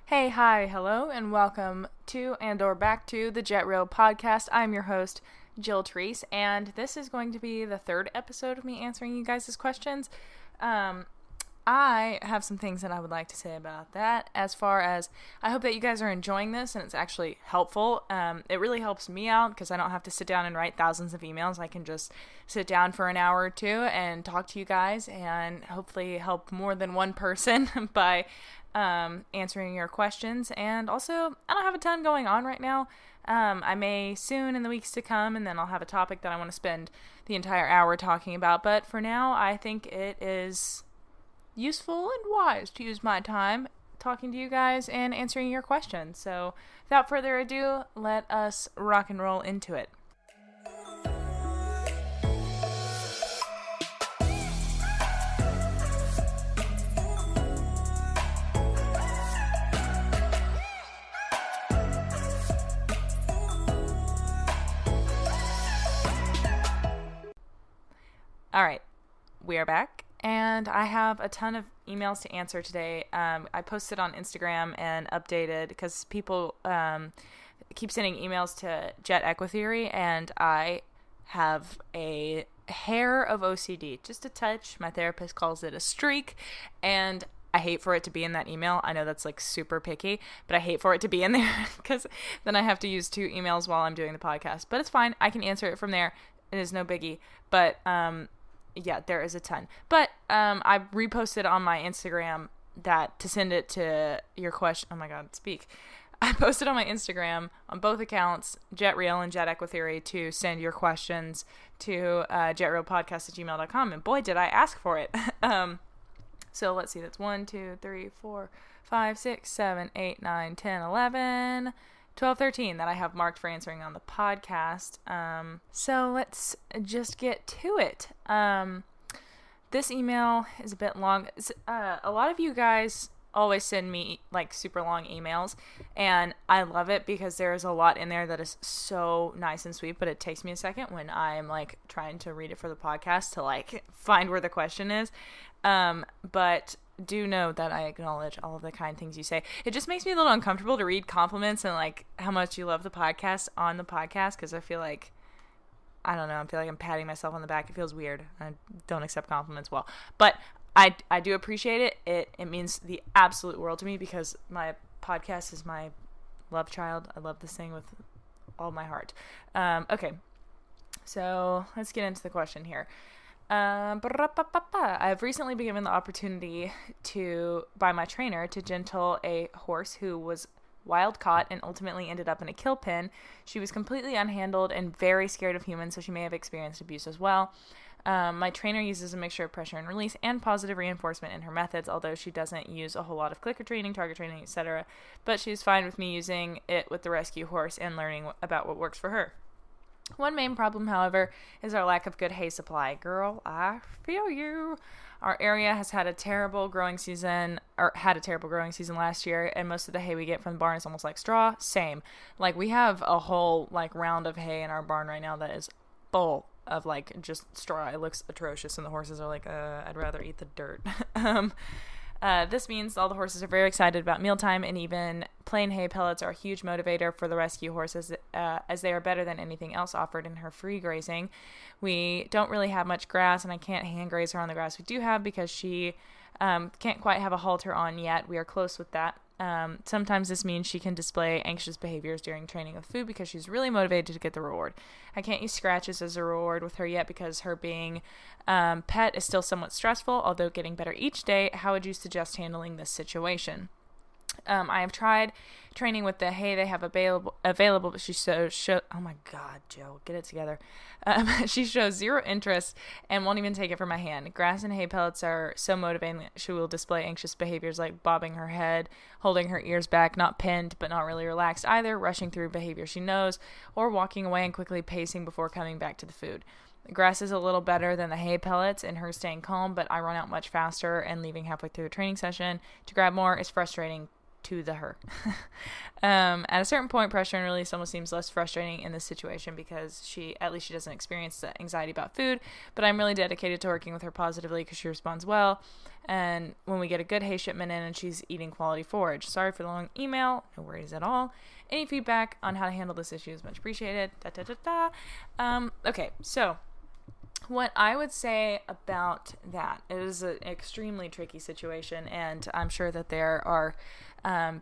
Hey, hi, hello, and welcome to and/or back to the JETEquiTheory podcast. I'm your host, Jill Therese, and this is going to be the third episode of me answering you guys' questions. I have some things that I would like to say about that. As far as I hope that you guys are enjoying this and it's actually helpful. It really helps me out because I don't have to sit down and write thousands of emails. I can just sit down for an hour or two and talk to you guys and hopefully help more than one person by answering your questions. And also, I don't have a ton going on right now. I may soon in the weeks to come, and then I'll have a topic that I want to spend the entire hour talking about. But for now, I think it is useful and wise to use my time talking to you guys and answering your questions. So without further ado, let us rock and roll into it. All right, we are back. And I have a ton of emails to answer today. I posted on Instagram and updated because people keep sending emails to JETEquiTheory, and I have a hair of OCD, just a touch. My therapist calls it a streak, and I hate for it to be in that email. I know that's like super picky, but I hate for it to be in there because then I have to use 2 emails while I'm doing the podcast. But it's fine. I can answer it from there. It is no biggie. But yeah, there is a ton. But I reposted on my Instagram that to send it to your question. Oh my God, speak. I posted on my Instagram on both accounts, JetReal and JETEquiTheory, to send your questions to jetrealpodcast@gmail.com. And boy, did I ask for it. So let's see. That's 1, 2, 3, 4, 5, 6, 7, 8, 9, 10, 11... 12, 13 that I have marked for answering on the podcast. So let's just get to it. This email is a bit long. A lot of you guys always send me like super long emails, and I love it because there's a lot in there that is so nice and sweet, but it takes me a second when I'm like trying to read it for the podcast to like find where the question is. But do know that I acknowledge all of the kind things you say. It just makes me a little uncomfortable to read compliments and like how much you love the podcast on the podcast, because I feel like, I don't know, I feel like I'm patting myself on the back. It feels weird. I don't accept compliments well, but I do appreciate it. It means the absolute world to me because my podcast is my love child. I love this thing with all my heart. Okay, so let's get into the question here. I've recently been given the opportunity by my trainer to gentle a horse who was wild caught and ultimately ended up in a kill pen. She was completely unhandled and very scared of humans, so she may have experienced abuse as well. My trainer uses a mixture of pressure and release and positive reinforcement in her methods, although she doesn't use a whole lot of clicker training, target training, etc. But she's fine with me using it with the rescue horse and learning about what works for her. One main problem, however, is our lack of good hay supply. Girl, I feel you. Our area has had a terrible growing season last year, and most of the hay we get from the barn is almost like straw. Same. Like, we have a whole, like, round of hay in our barn right now that is full of, like, just straw. It looks atrocious, and the horses are like, I'd rather eat the dirt. This means all the horses are very excited about mealtime, and even plain hay pellets are a huge motivator for the rescue horses, as they are better than anything else offered in her free grazing. We don't really have much grass, and I can't hand graze her on the grass we do have because she can't quite have a halter on yet. We are close with that. Sometimes this means she can display anxious behaviors during training with food because she's really motivated to get the reward. I can't use scratches as a reward with her yet because her being pet is still somewhat stressful, although getting better each day. How would you suggest handling this situation? I have tried training with the hay they have available, but she oh my God, Joe, get it together. She shows zero interest and won't even take it from my hand. Grass and hay pellets are so motivating that she will display anxious behaviors like bobbing her head, holding her ears back, not pinned, but not really relaxed either, rushing through behavior she knows, or walking away and quickly pacing before coming back to the food. Grass is a little better than the hay pellets in her staying calm, but I run out much faster and leaving halfway through the training session to grab more is frustrating to the her. At a certain point, pressure and release almost seems less frustrating in this situation because at least she doesn't experience the anxiety about food, but I'm really dedicated to working with her positively because she responds well. And when we get a good hay shipment in and she's eating quality forage. Sorry for the long email. No worries at all. Any feedback on how to handle this issue is much appreciated. Okay, so what I would say about that, it is an extremely tricky situation, and I'm sure that there are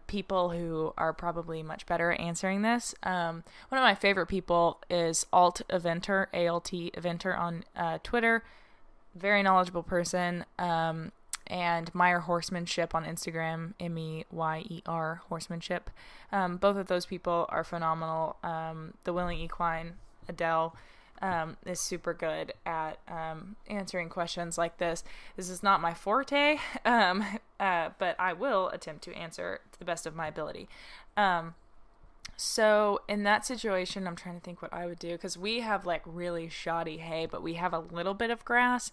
people who are probably much better at answering this. One of my favorite people is Alt Eventer, A-L-T Eventer on Twitter. Very knowledgeable person. And Meyer Horsemanship on Instagram, M-E-Y-E-R, Horsemanship. Both of those people are phenomenal. The Willing Equine, Adele, is super good at answering questions like this. This is not my forte, but I will attempt to answer to the best of my ability. So in that situation, I'm trying to think what I would do, because we have like really shoddy hay, but we have a little bit of grass.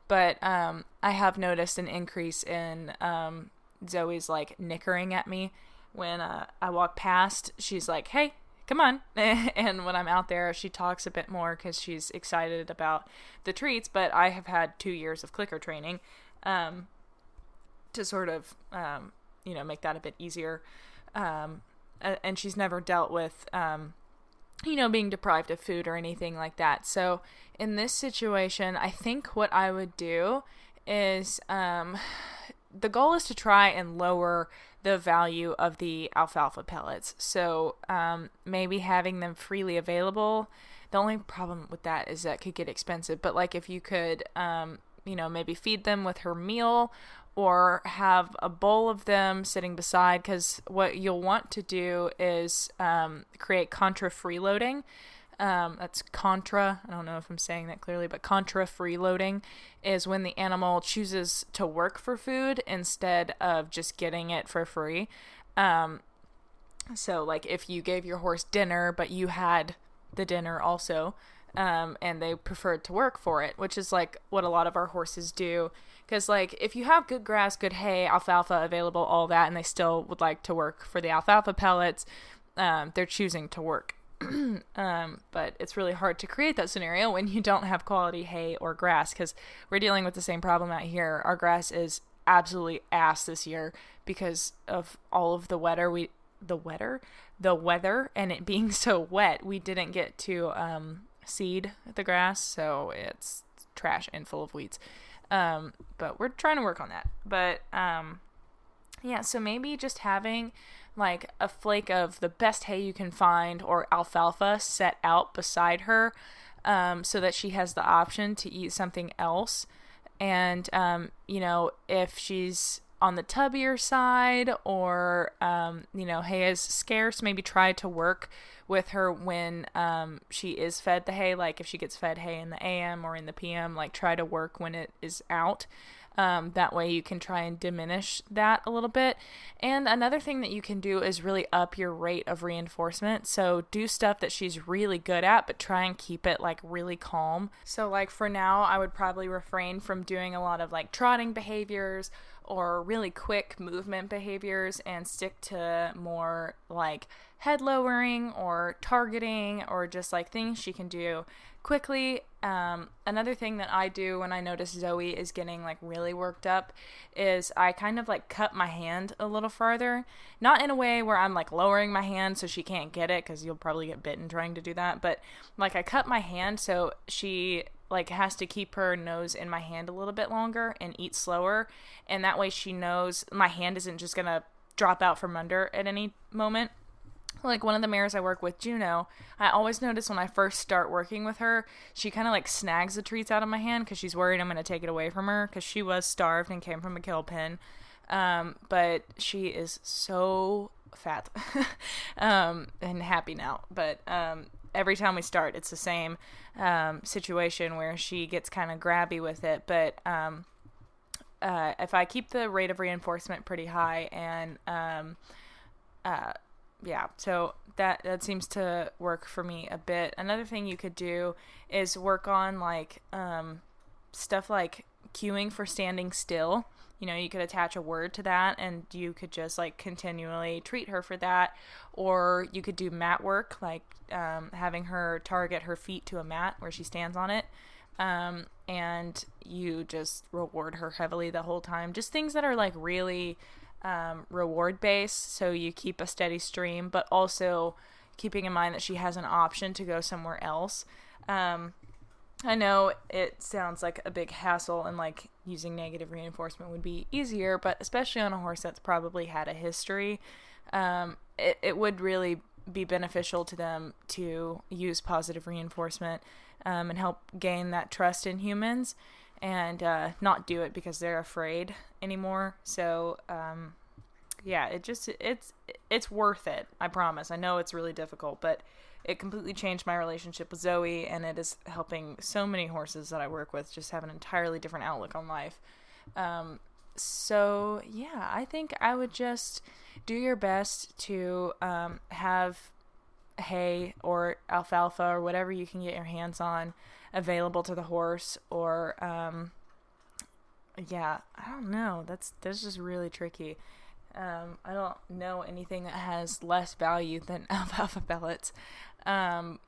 But I have noticed an increase in Zoe's like nickering at me when I walk past. She's like, "Hey, come on." And when I'm out there, she talks a bit more because she's excited about the treats. But I have had 2 years of clicker training to sort of, make that a bit easier. And she's never dealt with, being deprived of food or anything like that. So in this situation, I think what I would do is, the goal is to try and lower the value of the alfalfa pellets. So maybe having them freely available. The only problem with that is that it could get expensive. But like if you could, maybe feed them with her meal or have a bowl of them sitting beside, because what you'll want to do is create contra freeloading. That's contra, I don't know if I'm saying that clearly, but contra freeloading is when the animal chooses to work for food instead of just getting it for free. So like if you gave your horse dinner, but you had the dinner also, and they preferred to work for it, which is like what a lot of our horses do. Because like if you have good grass, good hay, alfalfa available, all that, and they still would like to work for the alfalfa pellets, they're choosing to work. But it's really hard to create that scenario when you don't have quality hay or grass, because we're dealing with the same problem out here. Our grass is absolutely ass this year because of all of the weather and it being so wet. We didn't get to seed the grass, so it's trash and full of weeds. But we're trying to work on that. But so maybe just having like a flake of the best hay you can find or alfalfa set out beside her, so that she has the option to eat something else. And, if she's on the tubbier side or, hay is scarce, maybe try to work with her when she is fed the hay. Like if she gets fed hay in the AM or in the PM, like try to work when it is out. That way you can try and diminish that a little bit. And another thing that you can do is really up your rate of reinforcement. So do stuff that she's really good at, but try and keep it like really calm. So like for now, I would probably refrain from doing a lot of like trotting behaviors or really quick movement behaviors and stick to more like head lowering or targeting or just like things she can do quickly. Another thing that I do when I notice Zoe is getting like really worked up is I kind of like cut my hand a little farther, not in a way where I'm like lowering my hand so she can't get it, because you'll probably get bitten trying to do that, but like I cut my hand so she like has to keep her nose in my hand a little bit longer and eat slower, and that way she knows my hand isn't just gonna drop out from under at any moment. Like one of the mares I work with, Juno, I always notice when I first start working with her, she kind of like snags the treats out of my hand because she's worried I'm going to take it away from her, because she was starved and came from a kill pen. But she is so fat and happy now. But every time we start, it's the same situation where she gets kind of grabby with it. But if I keep the rate of reinforcement pretty high and so that seems to work for me a bit. Another thing you could do is work on like stuff like cueing for standing still. You could attach a word to that, and you could just like continually treat her for that. Or you could do mat work, like having her target her feet to a mat where she stands on it. And you just reward her heavily the whole time. Just things that are like really reward based, so you keep a steady stream, but also keeping in mind that she has an option to go somewhere else. I know it sounds like a big hassle, and like using negative reinforcement would be easier, but especially on a horse that's probably had a history, it would really be beneficial to them to use positive reinforcement and help gain that trust in humans, and not do it because they're afraid anymore. So yeah, it's worth it. I promise. I know it's really difficult, but it completely changed my relationship with Zoe, and it is helping so many horses that I work with just have an entirely different outlook on life. So yeah, I think I would just do your best to have hay or alfalfa or whatever you can get your hands on available to the horse, or yeah, I don't know. That's just really tricky. I don't know anything that has less value than alfalfa pellets. But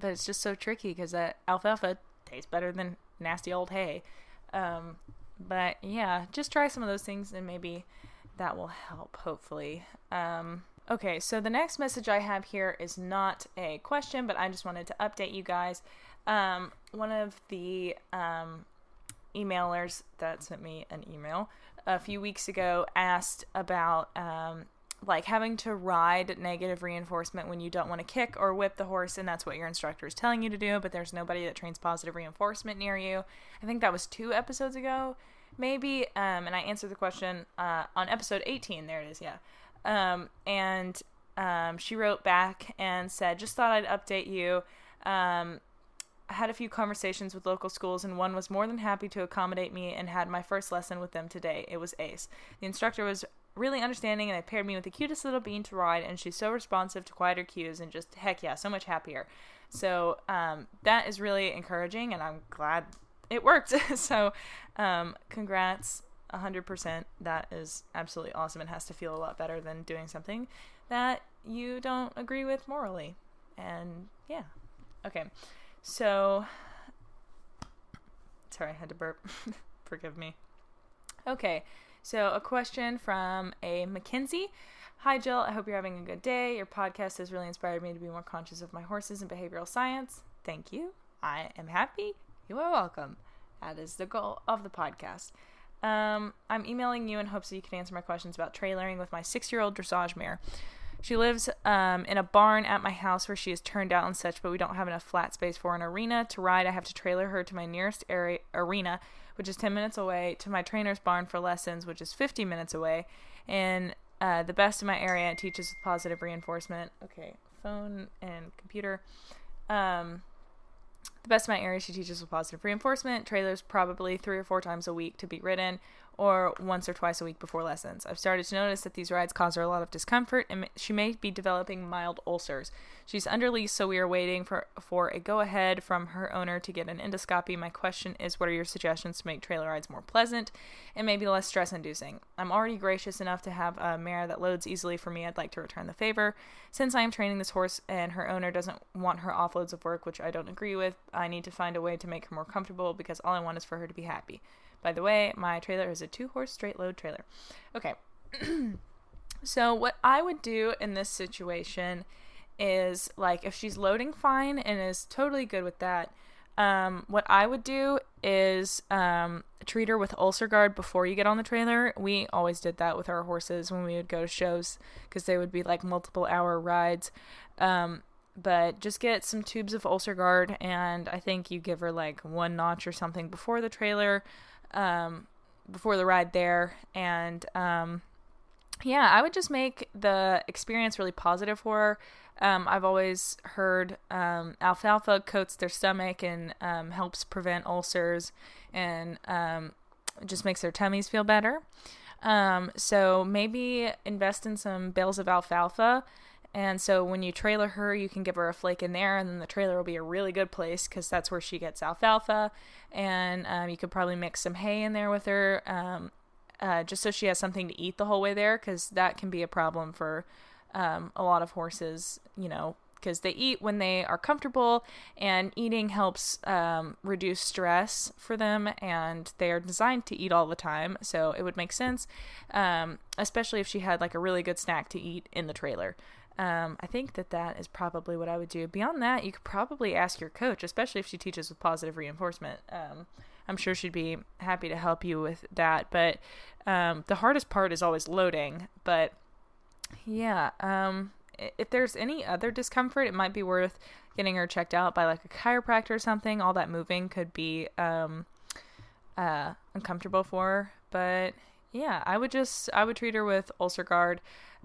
it's just so tricky because alfalfa tastes better than nasty old hay. But yeah, just try some of those things and maybe that will help, hopefully. Okay, so the next message I have here is not a question, but I just wanted to update you guys. One of the emailers that sent me an email a few weeks ago asked about like having to ride negative reinforcement when you don't want to kick or whip the horse, and that's what your instructor is telling you to do, but there's nobody that trains positive reinforcement near you. I think that was 2 episodes ago, maybe, and I answered the question on episode 18. There it is, yeah. And she wrote back and said, just thought I'd update you. I had a few conversations with local schools, and one was more than happy to accommodate me and had my first lesson with them today. It was ace. The instructor was really understanding, and they paired me with the cutest little bean to ride, and she's so responsive to quieter cues, and just, heck yeah, so much happier. So that is really encouraging, and I'm glad it worked. So congrats, 100%. That is absolutely awesome. It has to feel a lot better than doing something that you don't agree with morally. And yeah. Okay. So, sorry, I had to burp. Forgive me. Okay, so a question from a Mackenzie. Hi, Jill. I hope you're having a good day. Your podcast has really inspired me to be more conscious of my horses and behavioral science. Thank you. I am happy. You are welcome. That is the goal of the podcast. I'm emailing you in hopes that you can answer my questions about trailering with my 6-year-old dressage mare. She lives in a barn at my house where she is turned out and such, but we don't have enough flat space for an arena to ride. I have to trailer her to my nearest arena, which is 10 minutes away, to my trainer's barn for lessons, which is 50 minutes away, and the best in my area teaches with positive reinforcement. Okay, phone and computer. The best in my area, she teaches with positive reinforcement. Trailers probably 3 or 4 times a week to be ridden, or once or twice a week before lessons. I've started to notice that these rides cause her a lot of discomfort, and she may be developing mild ulcers. She's under lease, so we are waiting for a go-ahead from her owner to get an endoscopy. My question is, what are your suggestions to make trailer rides more pleasant and maybe less stress-inducing? I'm already gracious enough to have a mare that loads easily for me. I'd like to return the favor. Since I am training this horse and her owner doesn't want her offloads of work, which I don't agree with, I need to find a way to make her more comfortable because all I want is for her to be happy. By the way, my trailer is a 2-horse straight load trailer. Okay. So what I would do in this situation is, like, if she's loading fine and is totally good with that, what I would do is treat her with ulcer guard before you get on the trailer. We always did that with our horses when we would go to shows because they would be like multiple hour rides. But just get some tubes of ulcer guard, and I think you give her like 1 notch or something before the trailer, before the ride there. And yeah, I would just make the experience really positive for her. I've always heard alfalfa coats their stomach and helps prevent ulcers, and just makes their tummies feel better. So maybe invest in some bales of alfalfa. And so when you trailer her, you can give her a flake in there, and then the trailer will be a really good place because that's where she gets alfalfa. And you could probably mix some hay in there with her. just so she has something to eat the whole way there, because that can be a problem for a lot of horses, because they eat when they are comfortable, and eating helps reduce stress for them, and they are designed to eat all the time, so it would make sense, especially if she had like a really good snack to eat in the trailer. I think that is probably what I would do. Beyond that, you could probably ask your coach, especially if she teaches with positive reinforcement. I'm sure she'd be happy to help you with that, but the hardest part is always loading. But yeah, if there's any other discomfort, it might be worth getting her checked out by like a chiropractor or something. All that moving could be uncomfortable for her. But yeah, I would treat her with Ulcer Guard,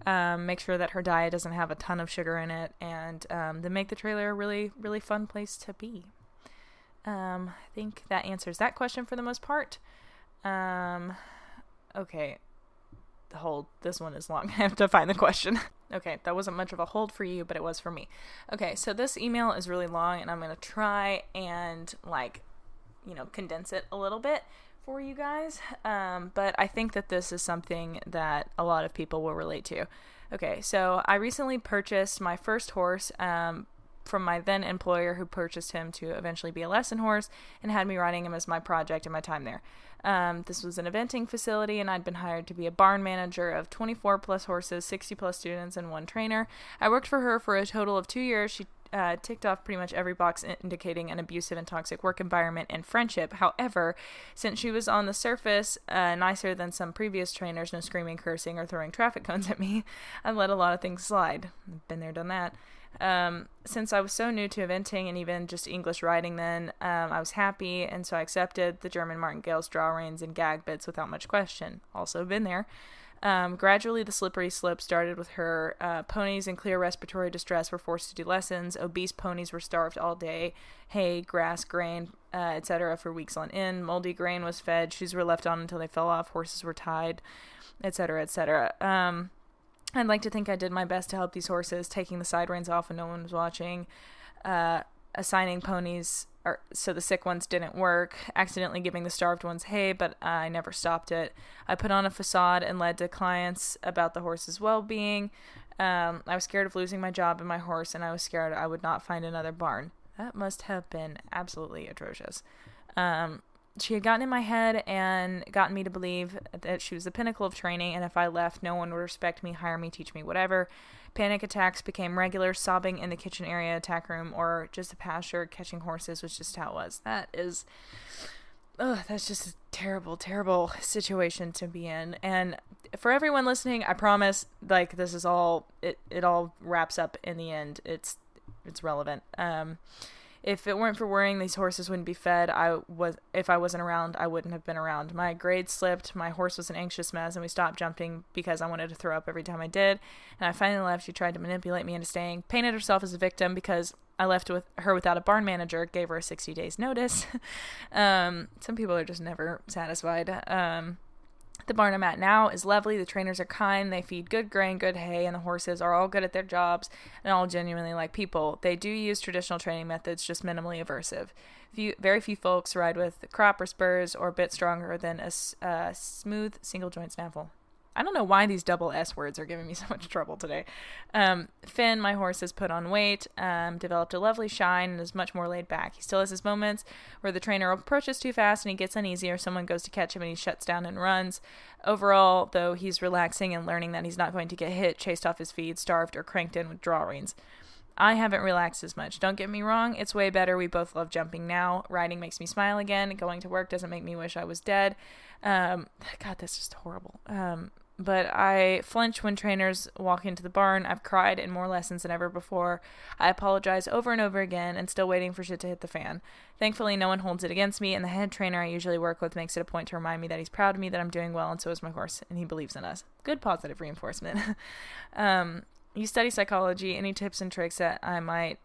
make sure that her diet doesn't have a ton of sugar in it, and then make the trailer a really, really fun place to be. I think that answers that question for the most part. Okay. Hold. This one is long. I have to find the question. Okay, that wasn't much of a hold for you, but it was for me. Okay, so this email is really long, and I'm going to try and, condense it a little bit for you guys. But I think that this is something that a lot of people will relate to. Okay, so I recently purchased my first horse, from my then employer, who purchased him to eventually be a lesson horse and had me riding him as my project in my time there. This was an eventing facility, and I'd been hired to be a barn manager of 24 plus horses, 60 plus students, and 1 trainer. I worked for her for a total of 2 years. She ticked off pretty much every box indicating an abusive and toxic work environment and friendship. However, since she was on the surface nicer than some previous trainers, no screaming, cursing, or throwing traffic cones at me, I let a lot of things slide. Been there, done that. Since I was so new to eventing and even just English riding then, I was happy, and so I accepted the German martingales, draw reins, and gag bits without much question. Also been there. Gradually, the slippery slope started with her. Ponies in clear respiratory distress were forced to do lessons. Obese ponies were starved all day. Hay, grass, grain, etc. for weeks on end. Moldy grain was fed. Shoes were left on until they fell off. Horses were tied, etc., etc. I'd like to think I did my best to help these horses, taking the side reins off when no one was watching, assigning ponies so the sick ones didn't work, accidentally giving the starved ones hay, but I never stopped it. I put on a facade and led to clients about the horse's well-being. I was scared of losing my job and my horse, and I was scared I would not find another barn. That must have been absolutely atrocious. She had gotten in my head and gotten me to believe that she was the pinnacle of training, and if I left, no one would respect me, hire me, teach me, whatever. Panic attacks became regular. Sobbing in the kitchen area, attack room, or just the pasture, catching horses was just how it was. That's just a terrible, terrible situation to be in. And for everyone listening, I promise, this is all, it all wraps up in the end. It's relevant. If it weren't for worrying these horses wouldn't be fed, if I wasn't around, I wouldn't have been around. My grade slipped, my horse was an anxious mess, and we stopped jumping because I wanted to throw up every time I did. And I finally left. She tried to manipulate me into staying, painted herself as a victim because I left with her without a barn manager, gave her a 60 days notice. Some people are just never satisfied. The barn I'm at now is lovely. The trainers are kind. They feed good grain, good hay, and the horses are all good at their jobs and all genuinely like people. They do use traditional training methods, just minimally aversive. Very few folks ride with crop or spurs or a bit stronger than a smooth single joint snaffle. I don't know why these double S words are giving me so much trouble today. Finn, my horse, has put on weight, developed a lovely shine, and is much more laid back. He still has his moments where the trainer approaches too fast and he gets uneasy, or someone goes to catch him and he shuts down and runs. Overall, though, he's relaxing and learning that he's not going to get hit, chased off his feed, starved, or cranked in with draw reins. I haven't relaxed as much. Don't get me wrong, it's way better. We both love jumping now. Riding makes me smile again. Going to work doesn't make me wish I was dead. God, that's just horrible. But I flinch when trainers walk into the barn. I've cried in more lessons than ever before. I apologize over and over again and still waiting for shit to hit the fan. Thankfully, no one holds it against me, and the head trainer I usually work with makes it a point to remind me that he's proud of me, that I'm doing well, and so is my horse, and he believes in us. Good positive reinforcement. You study psychology. Any tips and tricks that I might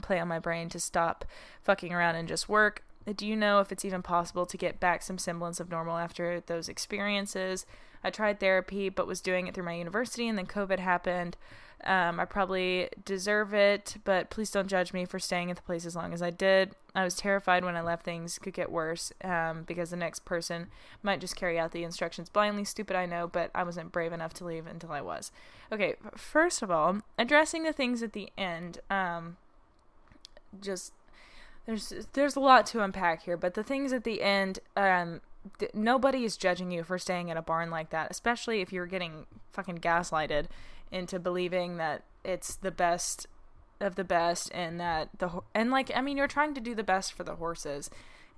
play on my brain to stop fucking around and just work? Do you know if it's even possible to get back some semblance of normal after those experiences? I tried therapy, but was doing it through my university, and then COVID happened. I probably deserve it, but please don't judge me for staying at the place as long as I did. I was terrified when I left things could get worse, because the next person might just carry out the instructions blindly. Stupid, I know, but I wasn't brave enough to leave until I was. Okay, first of all, addressing the things at the end, there's a lot to unpack here, but the things at the end, nobody is judging you for staying at a barn like that, especially if you're getting fucking gaslighted into believing that it's the best of the best, and that you're trying to do the best for the horses,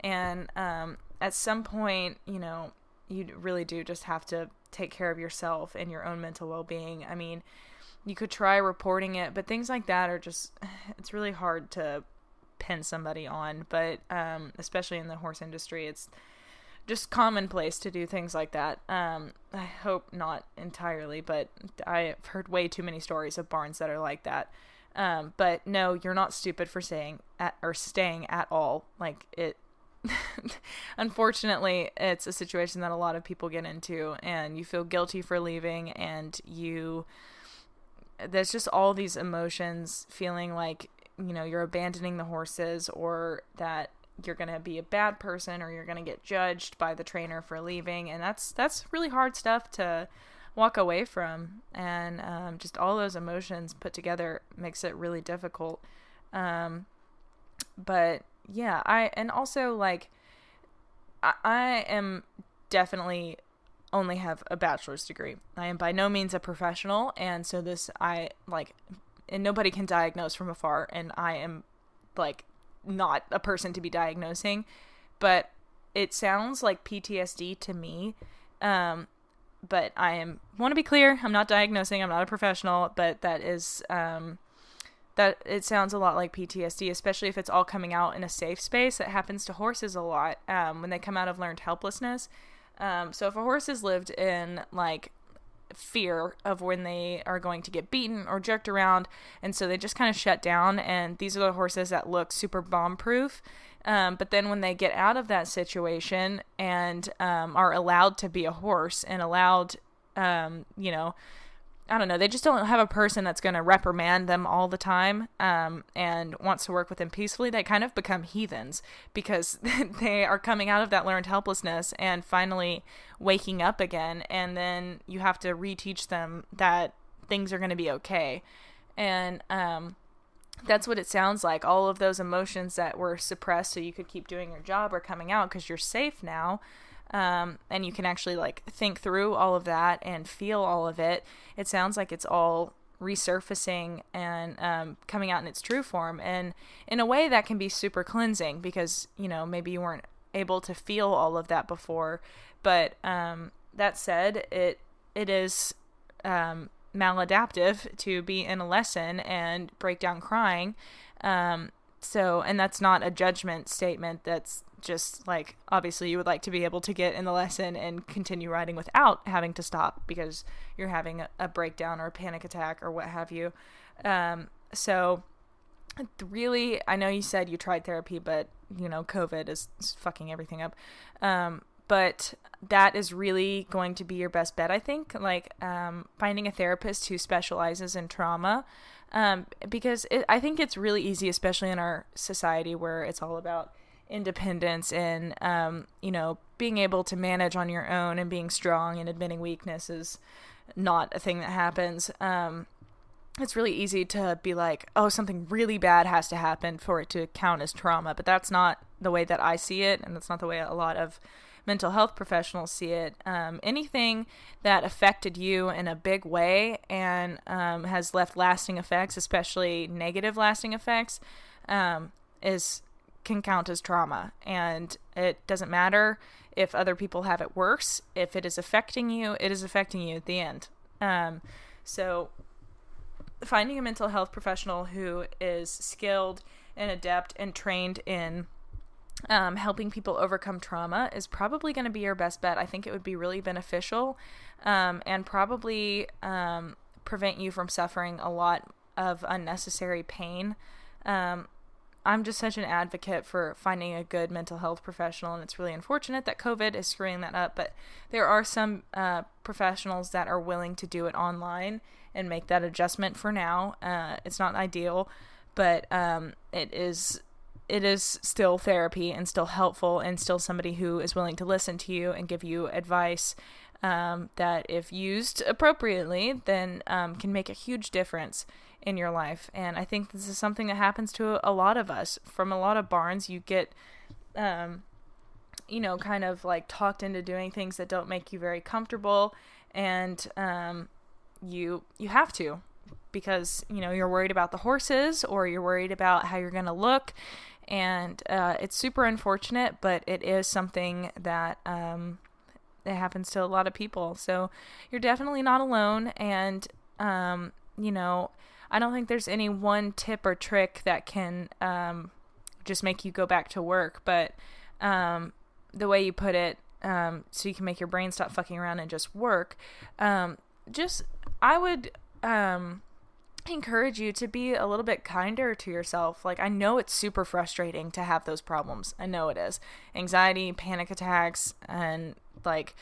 and at some point, you really do just have to take care of yourself and your own mental well-being. I mean, you could try reporting it, but things like that are it's really hard to pin somebody on, but especially in the horse industry, it's just commonplace to do things like that. I hope not entirely, but I've heard way too many stories of barns that are like that. But no, you're not stupid for staying at all. Like it, unfortunately, it's a situation that a lot of people get into, and you feel guilty for leaving, and there's just all these emotions, feeling like, you're abandoning the horses, or that you're going to be a bad person, or you're going to get judged by the trainer for leaving. And that's really hard stuff to walk away from. And just all those emotions put together makes it really difficult. But yeah, I am definitely only have a bachelor's degree. I am by no means a professional. And so and nobody can diagnose from afar. And I am not a person to be diagnosing, but it sounds like PTSD to me. But want to be clear, I'm not diagnosing, I'm not a professional, but that it sounds a lot like PTSD, especially if it's all coming out in a safe space. It happens to horses a lot, when they come out of learned helplessness. So if a horse has lived in fear of when they are going to get beaten or jerked around, and so they just kind of shut down, and these are the horses that look super bomb proof, but then when they get out of that situation and are allowed to be a horse and allowed, I don't know, they just don't have a person that's going to reprimand them all the time, and wants to work with them peacefully. They kind of become heathens because they are coming out of that learned helplessness and finally waking up again, and then you have to reteach them that things are going to be okay. And that's what it sounds like. All of those emotions that were suppressed so you could keep doing your job are coming out because you're safe now. And you can actually think through all of that and feel all of it. It sounds like it's all resurfacing and coming out in its true form. And in a way that can be super cleansing because, maybe you weren't able to feel all of that before. But that said, it is maladaptive to be in a lesson and break down crying. And that's not a judgment statement. That's just obviously you would like to be able to get in the lesson and continue riding without having to stop because you're having a breakdown or a panic attack or what have you. So really, I know you said you tried therapy, but COVID is fucking everything up. But that is really going to be your best bet, I think, finding a therapist who specializes in trauma, because I think it's really easy, especially in our society where it's all about independence and, being able to manage on your own and being strong, and admitting weakness is not a thing that happens. It's really easy to be like, oh, something really bad has to happen for it to count as trauma, but that's not the way that I see it, and that's not the way a lot of mental health professionals see it. Anything that affected you in a big way and has left lasting effects, especially negative lasting effects, can count as trauma. And it doesn't matter if other people have it worse. If it is affecting you, it is affecting you at the end. So finding a mental health professional who is skilled and adept and trained in helping people overcome trauma is probably going to be your best bet. I think it would be really beneficial, and probably prevent you from suffering a lot of unnecessary pain. I'm just such an advocate for finding a good mental health professional, and it's really unfortunate that COVID is screwing that up, but there are some professionals that are willing to do it online and make that adjustment for now. It's not ideal, but it is still therapy and still helpful, and still somebody who is willing to listen to you and give you advice that, if used appropriately, then can make a huge difference in your life. And I think this is something that happens to a lot of us. From a lot of barns, you get kind of like talked into doing things that don't make you very comfortable, and you have to, because you're worried about the horses, or you're worried about how you're going to look. And it's super unfortunate, but it is something that it happens to a lot of people. So you're definitely not alone. And I don't think there's any one tip or trick that can just make you go back to work. But the way you put it, so you can make your brain stop fucking around and just work, I would encourage you to be a little bit kinder to yourself. Like, I know it's super frustrating to have those problems. I know it is. Anxiety, panic attacks, and like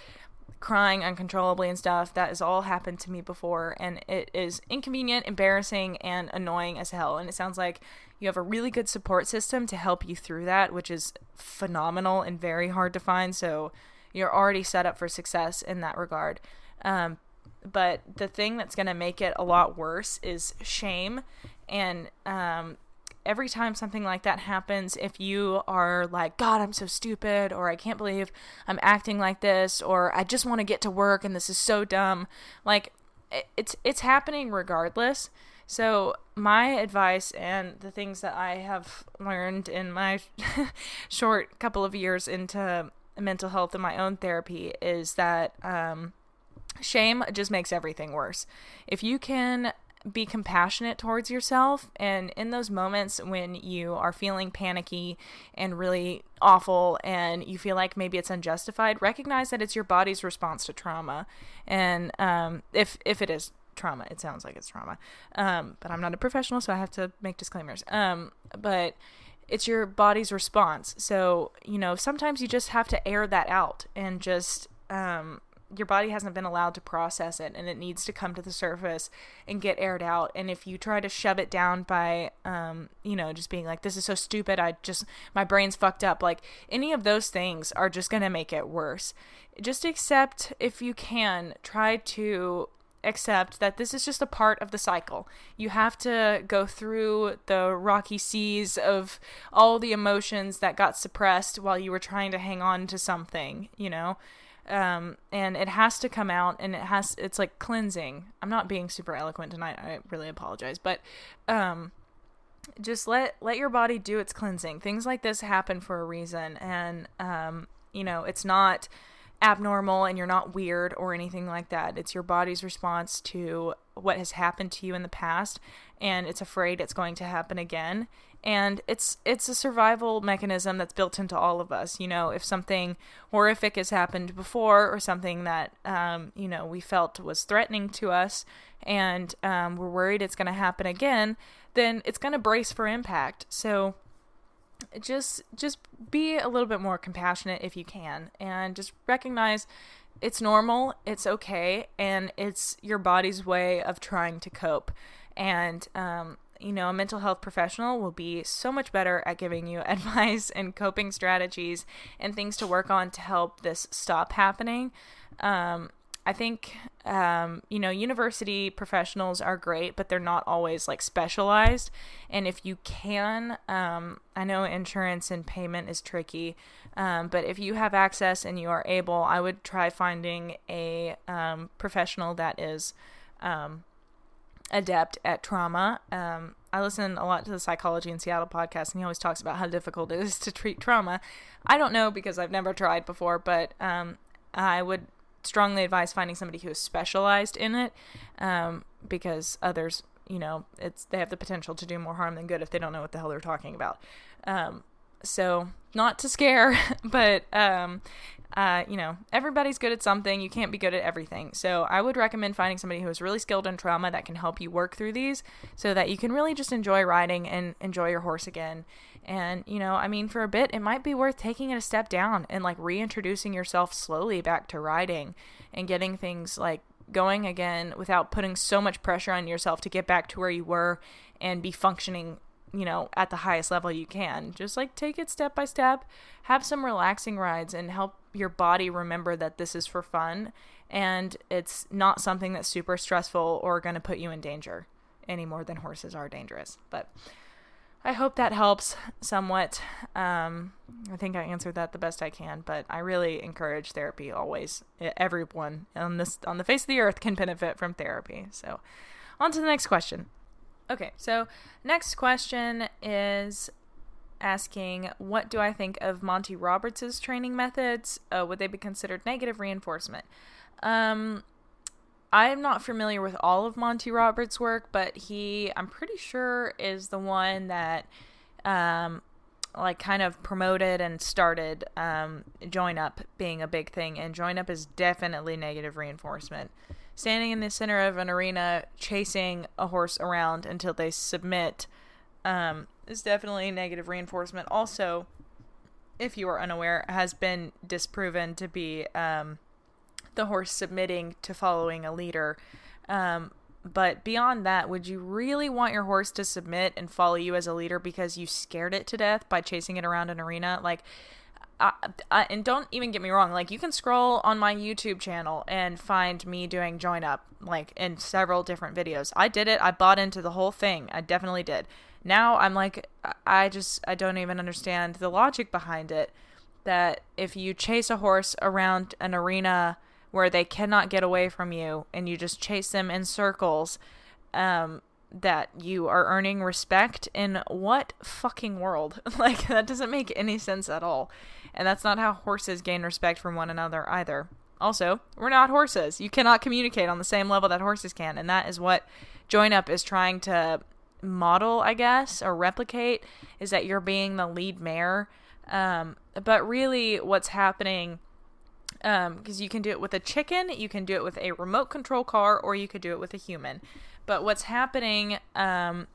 crying uncontrollably and stuff. That has all happened to me before, and it is inconvenient, embarrassing, and annoying as hell. And it sounds like you have a really good support system to help you through that, which is phenomenal and very hard to find. So you're already set up for success in that regard. But the thing that's going to make it a lot worse is shame. And every time something like that happens, if you are like, God, I'm so stupid, or I can't believe I'm acting like this, or I just want to get to work and this is so dumb, like, it's happening regardless. So my advice, and the things that I have learned in my short couple of years into mental health and my own therapy, is that shame just makes everything worse. If you can be compassionate towards yourself, and in those moments when you are feeling panicky and really awful and you feel like maybe it's unjustified, recognize that it's your body's response to trauma. And if it is trauma, it sounds like it's trauma, but I'm not a professional, so I have to make disclaimers. But it's your body's response. So sometimes you just have to air that out, and just your body hasn't been allowed to process it, and it needs to come to the surface and get aired out. And if you try to shove it down by, just being like, this is so stupid, my brain's fucked up, like, any of those things are just going to make it worse. Just accept, if you can, try to accept that this is just a part of the cycle. You have to go through the rocky seas of all the emotions that got suppressed while you were trying to hang on to something, and it has to come out, and it's like cleansing. I'm not being super eloquent tonight. I really apologize, but just let your body do its cleansing. Things like this happen for a reason, and it's not abnormal, and you're not weird or anything like that. It's your body's response to what has happened to you in the past, and it's afraid it's going to happen again. And it's a survival mechanism that's built into all of us. If something horrific has happened before, or something that, we felt was threatening to us, and we're worried it's going to happen again, then it's going to brace for impact. So just be a little bit more compassionate if you can, and just recognize it's normal, it's okay, and it's your body's way of trying to cope. And, a mental health professional will be so much better at giving you advice and coping strategies and things to work on to help this stop happening. I think, university professionals are great, but they're not always like specialized. And if you can, I know insurance and payment is tricky, but if you have access and you are able, I would try finding a professional that is adept at trauma. I listen a lot to the Psychology in Seattle podcast, and he always talks about how difficult it is to treat trauma. I don't know, because I've never tried before, but I would strongly advise finding somebody who is specialized in it, because others, they have the potential to do more harm than good if they don't know what the hell they're talking about. So not to scare, but, everybody's good at something. You can't be good at everything. So I would recommend finding somebody who is really skilled in trauma that can help you work through these so that you can really just enjoy riding and enjoy your horse again. And, for a bit, it might be worth taking it a step down and like reintroducing yourself slowly back to riding and getting things like going again without putting so much pressure on yourself to get back to where you were and be functioning at the highest level you can. Just like take it step by step, have some relaxing rides and help your body remember that this is for fun and it's not something that's super stressful or going to put you in danger any more than horses are dangerous. But I hope that helps somewhat. I think I answered that the best I can, but I really encourage therapy always. Everyone on the face of the earth can benefit from therapy. So on to the next question. Okay, so next question is asking, what do I think of Monty Roberts' training methods? Would they be considered negative reinforcement? I'm not familiar with all of Monty Roberts' work, but I'm pretty sure, is the one that kind of promoted and started Join Up being a big thing, and Join Up is definitely negative reinforcement. Standing in the center of an arena, chasing a horse around until they submit is definitely negative reinforcement. Also, if you are unaware, has been disproven to be the horse submitting to following a leader. But beyond that, would you really want your horse to submit and follow you as a leader because you scared it to death by chasing it around an arena? Like, and don't even get me wrong, like, you can scroll on my YouTube channel and find me doing Join Up, like, in several different videos. I did it. I bought into the whole thing. I definitely did. Now I'm like, I don't even understand the logic behind it, that if you chase a horse around an arena where they cannot get away from you and you just chase them in circles, that you are earning respect. In what fucking world? Like, that doesn't make any sense at all. And that's not how horses gain respect from one another either. Also, we're not horses. You cannot communicate on the same level that horses can. And that is what Join Up is trying to model, I guess, or replicate, is that you're being the lead mare. But really what's happening, because you can do it with a chicken, you can do it with a remote control car, or you could do it with a human. But what's happening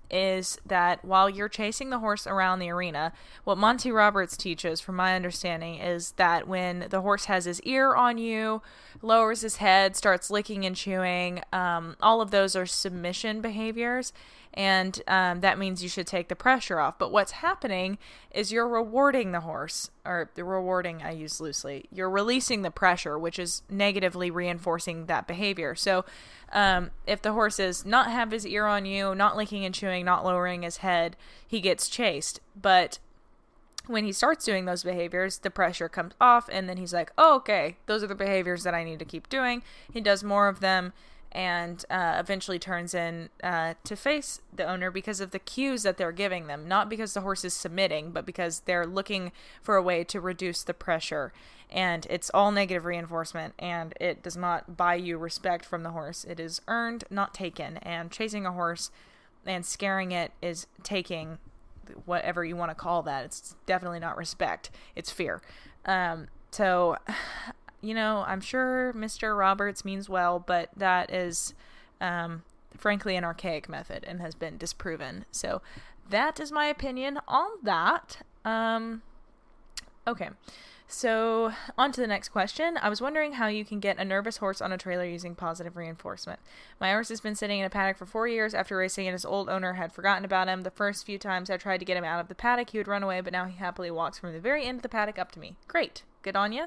is that while you're chasing the horse around the arena, what Monty Roberts teaches, from my understanding, is that when the horse has his ear on you, lowers his head, starts licking and chewing, all of those are submission behaviors. And that means you should take the pressure off. But what's happening is you're rewarding the horse, or the rewarding I use loosely. You're releasing the pressure, which is negatively reinforcing that behavior. So if the horse is not have his ear on you, not licking and chewing, not lowering his head, he gets chased. But when he starts doing those behaviors, the pressure comes off, and then he's like, oh, okay, those are the behaviors that I need to keep doing. He does more of them, and eventually turns in to face the owner because of the cues that they're giving them. Not because the horse is submitting, but because they're looking for a way to reduce the pressure. And it's all negative reinforcement, and it does not buy you respect from the horse. It is earned, not taken. And chasing a horse and scaring it is taking whatever you want to call that. It's definitely not respect. It's fear. So... I'm sure Mr. Roberts means well, but that is, frankly, an archaic method and has been disproven. So that is my opinion on that. Okay. So on to the next question. I was wondering how you can get a nervous horse on a trailer using positive reinforcement. My horse has been sitting in a paddock for 4 years after racing, and his old owner had forgotten about him. The first few times I tried to get him out of the paddock, he would run away, but now he happily walks from the very end of the paddock up to me. Great. Good on ya.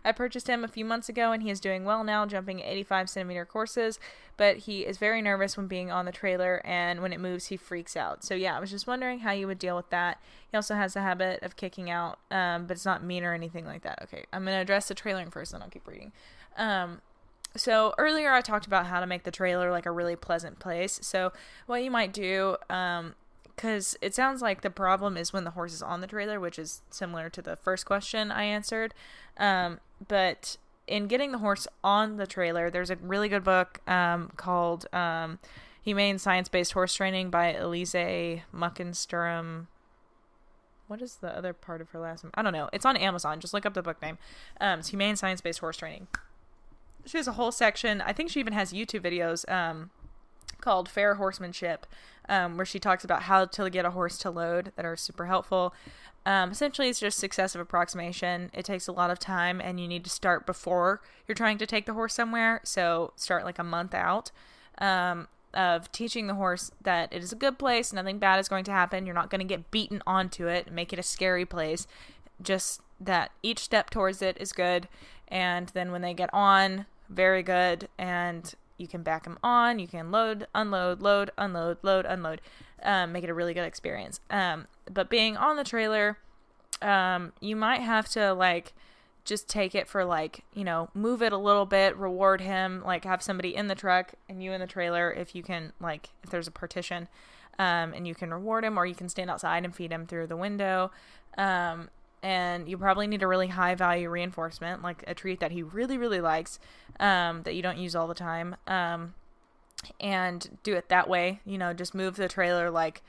I purchased him a few months ago, and he is doing well now, jumping 85-centimeter courses, but he is very nervous when being on the trailer, and when it moves, he freaks out. So yeah, I was just wondering how you would deal with that. He also has the habit of kicking out, but it's not mean or anything like that. Okay, I'm going to address the trailering first, then I'll keep reading. So earlier I talked about how to make the trailer like a really pleasant place. So what you might do, because it sounds like the problem is when the horse is on the trailer, which is similar to the first question I answered. But in getting the horse on the trailer, there's a really good book called Humane Science-Based Horse Training by Elise Muckensturm. what is the other part of her last name? I don't know. It's on Amazon. Just look up the book name. It's Humane Science-Based Horse Training. She has a whole section. I think she even has YouTube videos called Fair Horsemanship, where she talks about how to get a horse to load that are super helpful. Essentially, it's just successive approximation. It takes a lot of time, and you need to start before you're trying to take the horse somewhere. So start like a month out of teaching the horse that it is a good place. Nothing bad is going to happen. You're not going to get beaten onto it and make it a scary place. Just that each step towards it is good. And then when they get on, very good. And you can back them on. You can load, unload, load, unload, load, unload. Make it a really good experience. But being on the trailer, you might have to like just take it for like, you know, move it a little bit, reward him, like have somebody in the truck and you in the trailer if you can, like if there's a partition, and you can reward him, or you can stand outside and feed him through the window. And you probably need a really high value reinforcement, like a treat that he really, really likes, that you don't use all the time. And do it that way, you know, just move the trailer like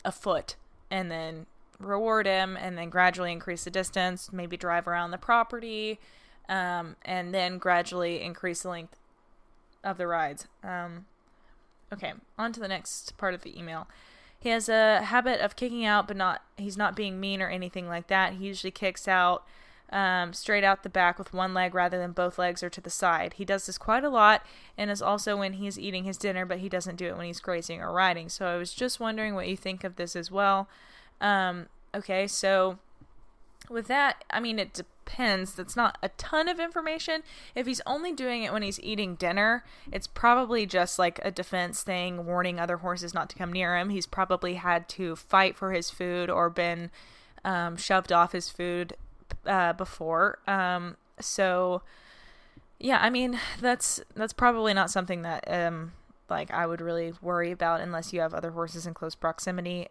a foot and then reward him, and then gradually increase the distance, maybe drive around the property, and then gradually increase the length of the rides. Okay, on to the next part of the email. He has a habit of kicking out, but he's not being mean or anything like that. He usually kicks out straight out the back with one leg rather than both legs are to the side. He does this quite a lot, and is also when he's eating his dinner, but he doesn't do it when he's grazing or riding. So I was just wondering what you think of this as well. Okay, so with that, I mean, it depends. That's not a ton of information. If he's only doing it when he's eating dinner, it's probably just like a defense thing, warning other horses not to come near him. He's probably had to fight for his food or been shoved off his food before. So yeah, I mean, that's probably not something that like I would really worry about unless you have other horses in close proximity.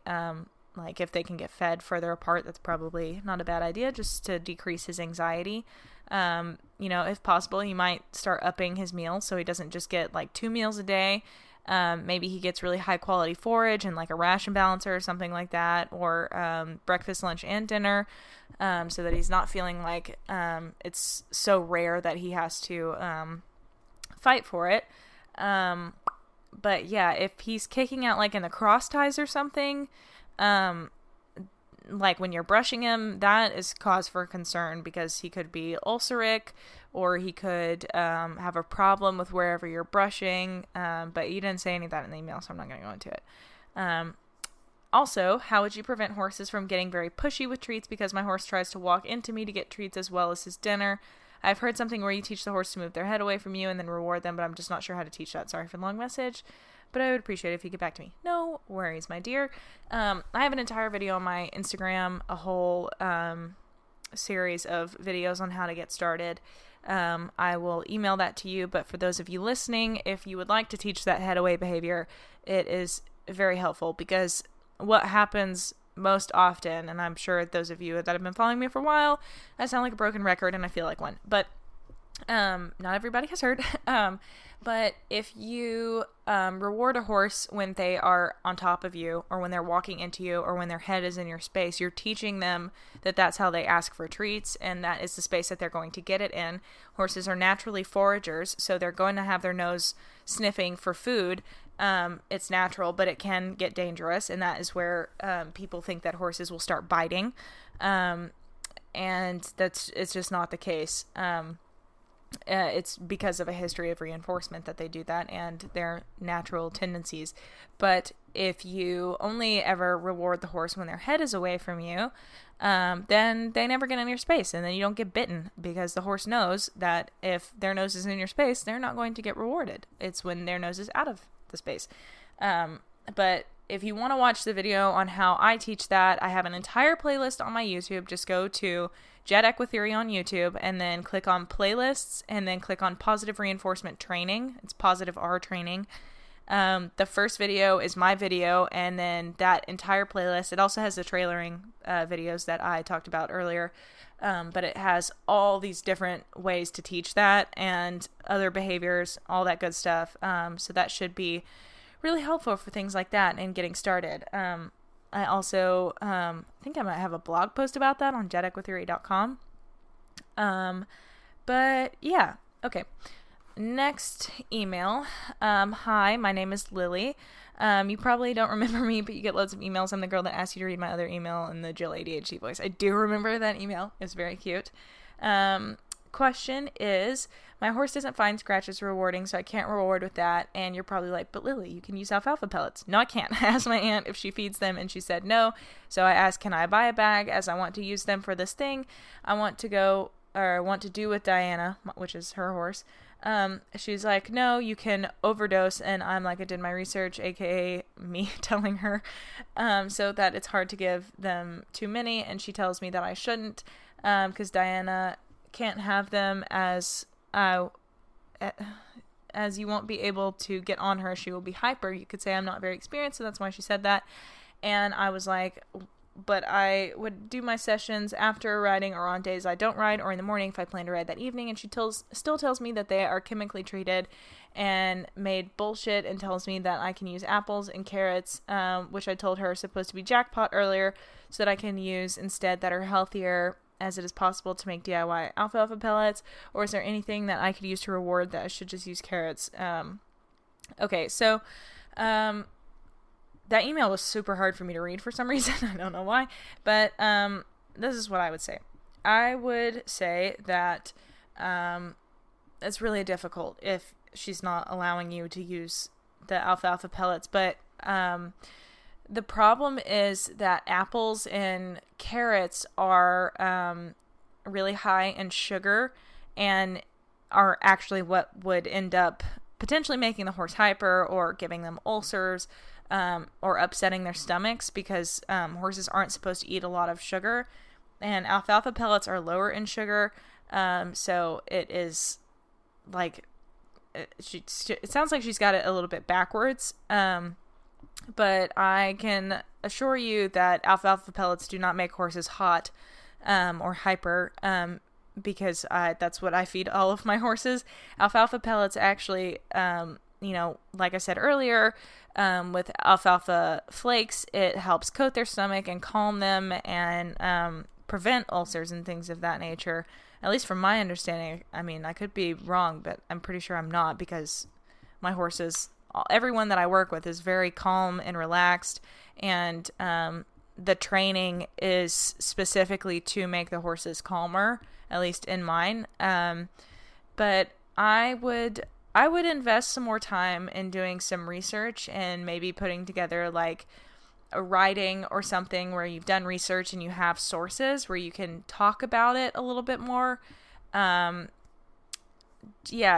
Like if they can get fed further apart, that's probably not a bad idea, just to decrease his anxiety. You know, if possible, he might start upping his meals so he doesn't just get like 2 meals a day. Maybe he gets really high quality forage and like a ration balancer or something like that, or breakfast, lunch, and dinner, so that he's not feeling like it's so rare that he has to fight for it. But yeah, if he's kicking out like in the cross ties or something, like when you're brushing him, that is cause for concern, because he could be ulceric, or he could have a problem with wherever you're brushing, but you didn't say any of that in the email, so I'm not going to go into it. Also, how would you prevent horses from getting very pushy with treats, because my horse tries to walk into me to get treats as well as his dinner? I've heard something where you teach the horse to move their head away from you and then reward them, but I'm just not sure how to teach that. Sorry for the long message, but I would appreciate it if you get back to me. No worries, my dear. I have an entire video on my Instagram, a whole series of videos on how to get started. I will email that to you, but for those of you listening, if you would like to teach that head away behavior, it is very helpful, because what happens most often, and I'm sure those of you that have been following me for a while, I sound like a broken record and I feel like one, but not everybody has heard. But if you reward a horse when they are on top of you, or when they're walking into you, or when their head is in your space, you're teaching them that that's how they ask for treats, and that is the space that they're going to get it in. Horses are naturally foragers, so they're going to have their nose sniffing for food. It's natural, but it can get dangerous, and that is where people think that horses will start biting, and it's just not the case. It's because of a history of reinforcement that they do that, and their natural tendencies. But if you only ever reward the horse when their head is away from you, then they never get in your space, and then you don't get bitten, because the horse knows that if their nose is in your space, they're not going to get rewarded. It's when their nose is out of the space. But if you want to watch the video on how I teach that, I have an entire playlist on my YouTube. Just go to JETEquiTheory on YouTube, and then click on playlists, and then click on positive reinforcement training. It's positive R training. The first video is my video, and then that entire playlist, it also has the trailering videos that I talked about earlier, but it has all these different ways to teach that, and other behaviors, all that good stuff. So that should be really helpful for things like that and getting started. I also think I might have a blog post about that on JETEquiTheory.com. But yeah, okay. Next email. Hi, my name is Lily. You probably don't remember me, but you get loads of emails. I'm the girl that asked you to read my other email in the Jill ADHD voice. I do remember that email. It's very cute. Question is, my horse doesn't find scratches rewarding, so I can't reward with that. And you're probably like, but Lily, you can use alfalfa pellets. No, I can't. I asked my aunt if she feeds them, and she said no. So I asked, can I buy a bag, as I want to use them for this thing I want to do with Diana, which is her horse. She's like, no, you can overdose. And I'm like, I did my research, aka me telling her, so that it's hard to give them too many. And she tells me that I shouldn't, because Diana can't have them, as you won't be able to get on her. She will be hyper. You could say I'm not very experienced, so that's why she said that. And I was like, but I would do my sessions after riding or on days I don't ride, or in the morning if I plan to ride that evening. And she still tells me that they are chemically treated and made bullshit, and tells me that I can use apples and carrots, which I told her are supposed to be jackpot earlier, so that I can use instead that are healthier, as it is possible to make DIY alfalfa pellets. Or is there anything that I could use to reward that I should just use carrots? Okay, so that email was super hard for me to read for some reason. I don't know why. But this is what I would say. I would say that it's really difficult if she's not allowing you to use the alfalfa pellets. But the problem is that apples and carrots are really high in sugar, and are actually what would end up potentially making the horse hyper, or giving them ulcers, or upsetting their stomachs, because horses aren't supposed to eat a lot of sugar, and alfalfa pellets are lower in sugar. So it is like, it sounds like she's got it a little bit backwards. But I can assure you that alfalfa pellets do not make horses hot, or hyper, because that's what I feed all of my horses. Alfalfa pellets actually, like I said earlier, with alfalfa flakes, it helps coat their stomach and calm them, and prevent ulcers and things of that nature. At least from my understanding. I mean, I could be wrong, but I'm pretty sure I'm not, because my horses, everyone that I work with, is very calm and relaxed, and the training is specifically to make the horses calmer, at least in mine. But I would invest some more time in doing some research, and maybe putting together like a writing or something where you've done research and you have sources where you can talk about it a little bit more. Yeah,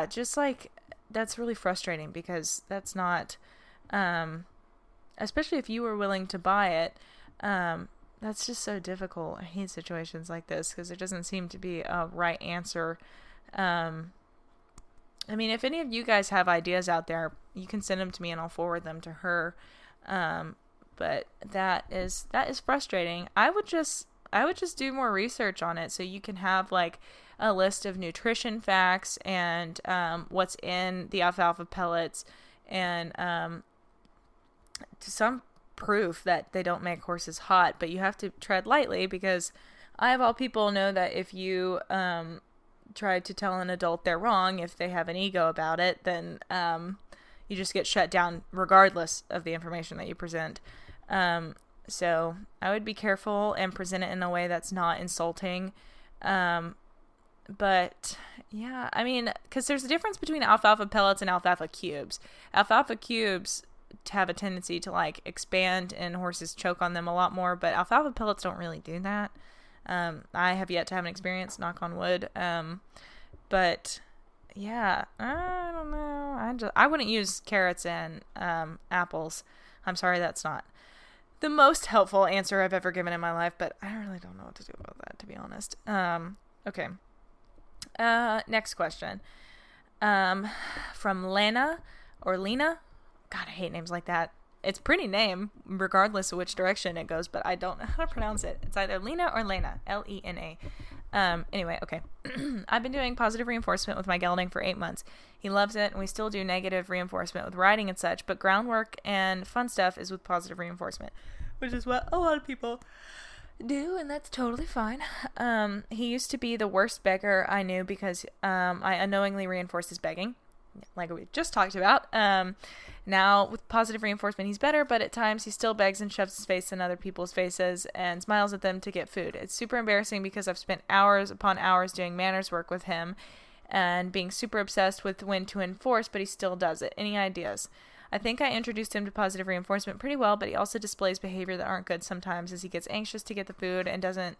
just like, that's really frustrating, because that's not, especially if you were willing to buy it, that's just so difficult. I hate situations like this, because there doesn't seem to be a right answer. I mean, if any of you guys have ideas out there, you can send them to me and I'll forward them to her. But that is frustrating. I would just do more research on it, so you can have like a list of nutrition facts, and what's in the alfalfa pellets, and some proof that they don't make horses hot. But you have to tread lightly, because I, of all people, know that if you try to tell an adult they're wrong, if they have an ego about it, then you just get shut down regardless of the information that you present. So I would be careful and present it in a way that's not insulting. But yeah, I mean, because there's a difference between alfalfa pellets and alfalfa cubes. Alfalfa cubes have a tendency to like expand, and horses choke on them a lot more, but alfalfa pellets don't really do that. I have yet to have an experience, knock on wood. But yeah, I don't know. I wouldn't use carrots and apples. I'm sorry, that's not the most helpful answer I've ever given in my life, but I really don't know what to do about that, to be honest. Okay. Next question. From Lena or Lena. God, I hate names like that. It's a pretty name, regardless of which direction it goes, but I don't know how to pronounce it. It's either Lena or Lena. Lena. Anyway, okay. I've been doing positive reinforcement with my gelding for 8 months. He loves it, and we still do negative reinforcement with riding and such, but groundwork and fun stuff is with positive reinforcement. which is what a lot of people do, and that's totally fine. He used to be the worst beggar I knew because I unknowingly reinforced his begging, like we just talked about. Now with positive reinforcement, he's better, but at times he still begs and shoves his face in other people's faces and smiles at them to get food. It's super embarrassing because I've spent hours upon hours doing manners work with him and being super obsessed with when to enforce, but he still does it. Any ideas? I think I introduced him to positive reinforcement pretty well, but he also displays behavior that aren't good sometimes as he gets anxious to get the food and doesn't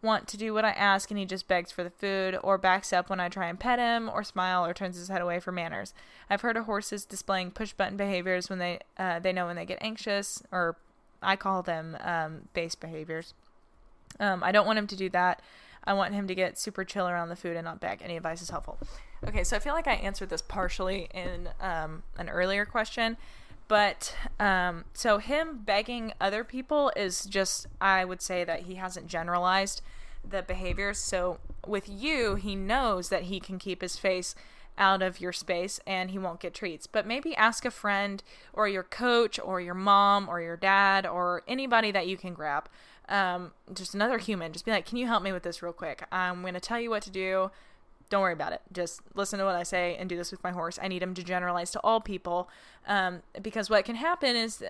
want to do what I ask, and he just begs for the food or backs up when I try and pet him or smile or turns his head away for manners. I've heard of horses displaying push button behaviors when they know when they get anxious, or I call them base behaviors. I don't want him to do that. I want him to get super chill around the food and not beg. Any advice is helpful. Okay, so I feel like I answered this partially in an earlier question, but so him begging other people is just, I would say that he hasn't generalized the behaviors. So with you, he knows that he can keep his face out of your space and he won't get treats. But maybe ask a friend or your coach or your mom or your dad or anybody that you can grab. Just another human. Just be like, can you help me with this real quick? I'm going to tell you what to do. Don't worry about it. Just listen to what I say and do this with my horse. I need him to generalize to all people. Because what can happen is,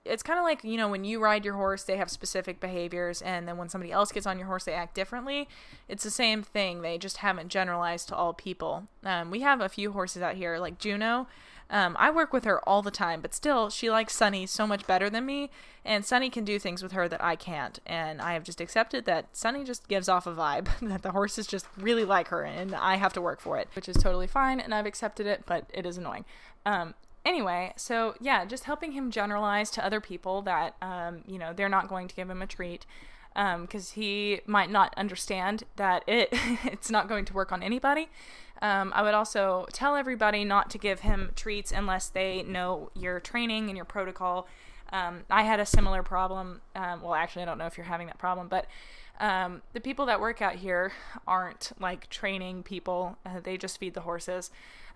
it's kind of like, when you ride your horse, they have specific behaviors. And then when somebody else gets on your horse, they act differently. It's the same thing. They just haven't generalized to all people. We have a few horses out here, like Juno. I work with her all the time, but still, she likes Sunny so much better than me, and Sunny can do things with her that I can't, and I have just accepted that Sunny just gives off a vibe, that the horses just really like her, and I have to work for it, which is totally fine, and I've accepted it, but it is annoying. Anyway, so yeah, just helping him generalize to other people that, they're not going to give him a treat, because he might not understand that it's not going to work on anybody. I would also tell everybody not to give him treats unless they know your training and your protocol. I had a similar problem. Well, actually, I don't know if you're having that problem, but the people that work out here aren't like training people. They just feed the horses.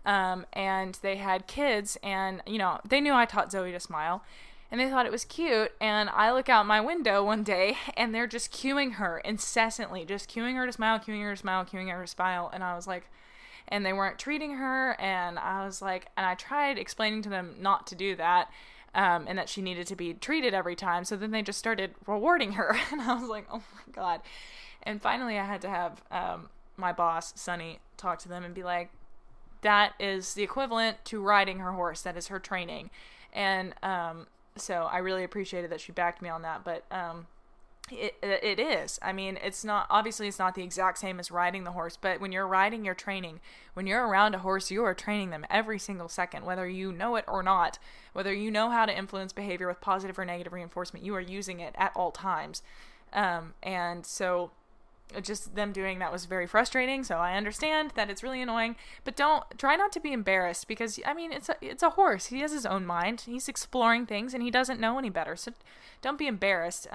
And they had kids, and, they knew I taught Zoe to smile. And they thought it was cute, and I look out my window one day, and they're just cueing her incessantly, just cueing her to smile, cueing her to smile, cueing her to smile, and I was like, and they weren't treating her, and I was like, and I tried explaining to them not to do that, and that she needed to be treated every time, so then they just started rewarding her, and I was like, oh my god, and finally I had to have my boss, Sunny, talk to them and be like, that is the equivalent to riding her horse, that is her training, and, so I really appreciated that she backed me on that, but it is. I mean, it's not the exact same as riding the horse, but when you're riding, you're training. When you're around a horse, you are training them every single second, whether you know it or not, whether you know how to influence behavior with positive or negative reinforcement, you are using it at all times. And so just them doing that was very frustrating. So I understand that it's really annoying, but try not to be embarrassed because, I mean, it's a horse. He has his own mind. He's exploring things and he doesn't know any better. So don't be embarrassed.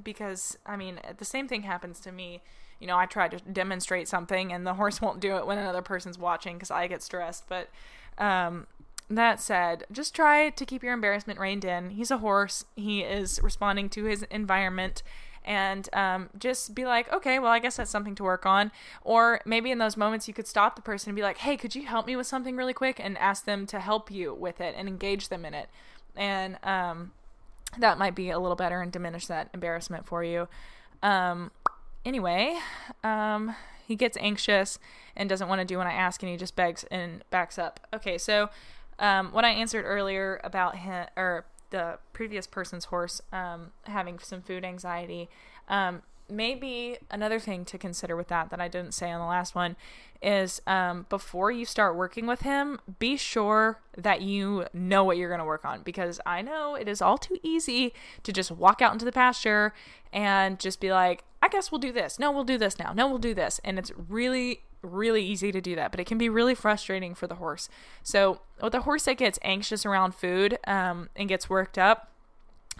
Because, I mean, the same thing happens to me. I try to demonstrate something and the horse won't do it when another person's watching because I get stressed. But that said, just try to keep your embarrassment reined in. He's a horse. He is responding to his environment. And just be like, okay, well, I guess that's something to work on. Or maybe in those moments you could stop the person and be like, hey, could you help me with something really quick? And ask them to help you with it and engage them in it. And that might be a little better and diminish that embarrassment for you. Anyway, he gets anxious and doesn't want to do what I ask, and he just begs and backs up. Okay, so what I answered earlier about him, or the previous person's horse having some food anxiety, maybe another thing to consider with that I didn't say on the last one is before you start working with him, be sure that you know what you're going to work on, because I know it is all too easy to just walk out into the pasture and just be like, I guess we'll do this. No, we'll do this now. No, we'll do this. And it's really, really easy to do that, but it can be really frustrating for the horse. So with a horse that gets anxious around food and gets worked up,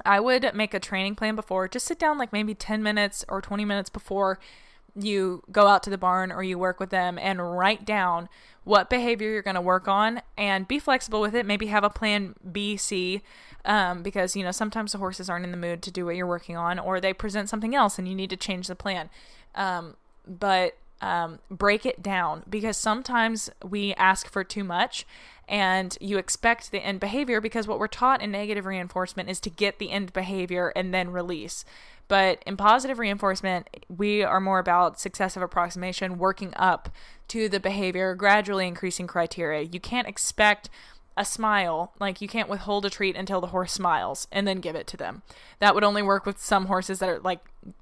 I would make a training plan before. Just sit down like maybe 10 minutes or 20 minutes before you go out to the barn or you work with them and write down what behavior you're going to work on and be flexible with it. Maybe have a plan B, C, because, sometimes the horses aren't in the mood to do what you're working on, or they present something else and you need to change the plan. But break it down, because sometimes we ask for too much and you expect the end behavior, because what we're taught in negative reinforcement is to get the end behavior and then release. But in positive reinforcement, we are more about successive approximation, working up to the behavior, gradually increasing criteria. You can't expect a smile, like you can't withhold a treat until the horse smiles and then give it to them. That would only work with some horses that are like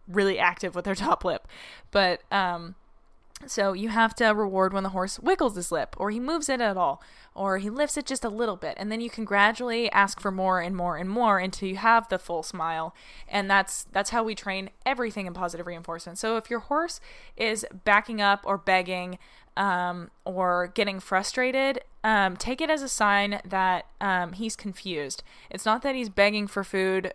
really active with their top lip. But so you have to reward when the horse wiggles his lip, or he moves it at all, or he lifts it just a little bit. And then you can gradually ask for more and more and more until you have the full smile. And that's how we train everything in positive reinforcement. So if your horse is backing up or begging, or getting frustrated, take it as a sign that he's confused. It's not that he's begging for food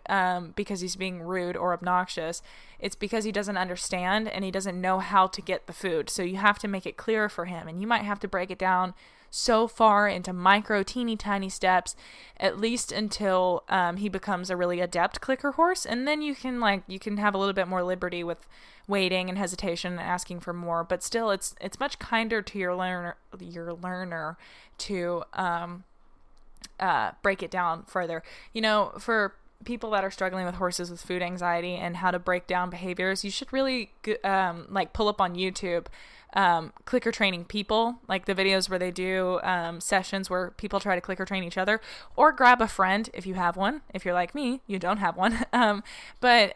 because he's being rude or obnoxious. It's because he doesn't understand and he doesn't know how to get the food. So you have to make it clearer for him, and you might have to break it down so far into micro, teeny tiny steps, at least until he becomes a really adept clicker horse. And then you can have a little bit more liberty with waiting and hesitation and asking for more. But still, it's much kinder to your learner to break it down further. For people that are struggling with horses with food anxiety and how to break down behaviors, you should really pull up on YouTube clicker training people, like the videos where they do sessions where people try to clicker train each other, or grab a friend if you have one. If you're like me, you don't have one, but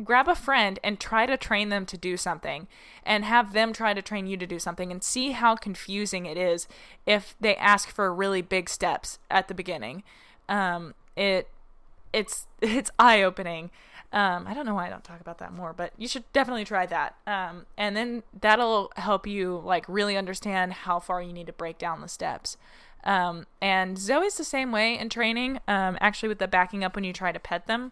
grab a friend and try to train them to do something, and have them try to train you to do something, and see how confusing it is if they ask for really big steps at the beginning. It's eye-opening. I don't know why I don't talk about that more, but you should definitely try that. And then that'll help you really understand how far you need to break down the steps. And Zoe's the same way in training, actually with the backing up when you try to pet them.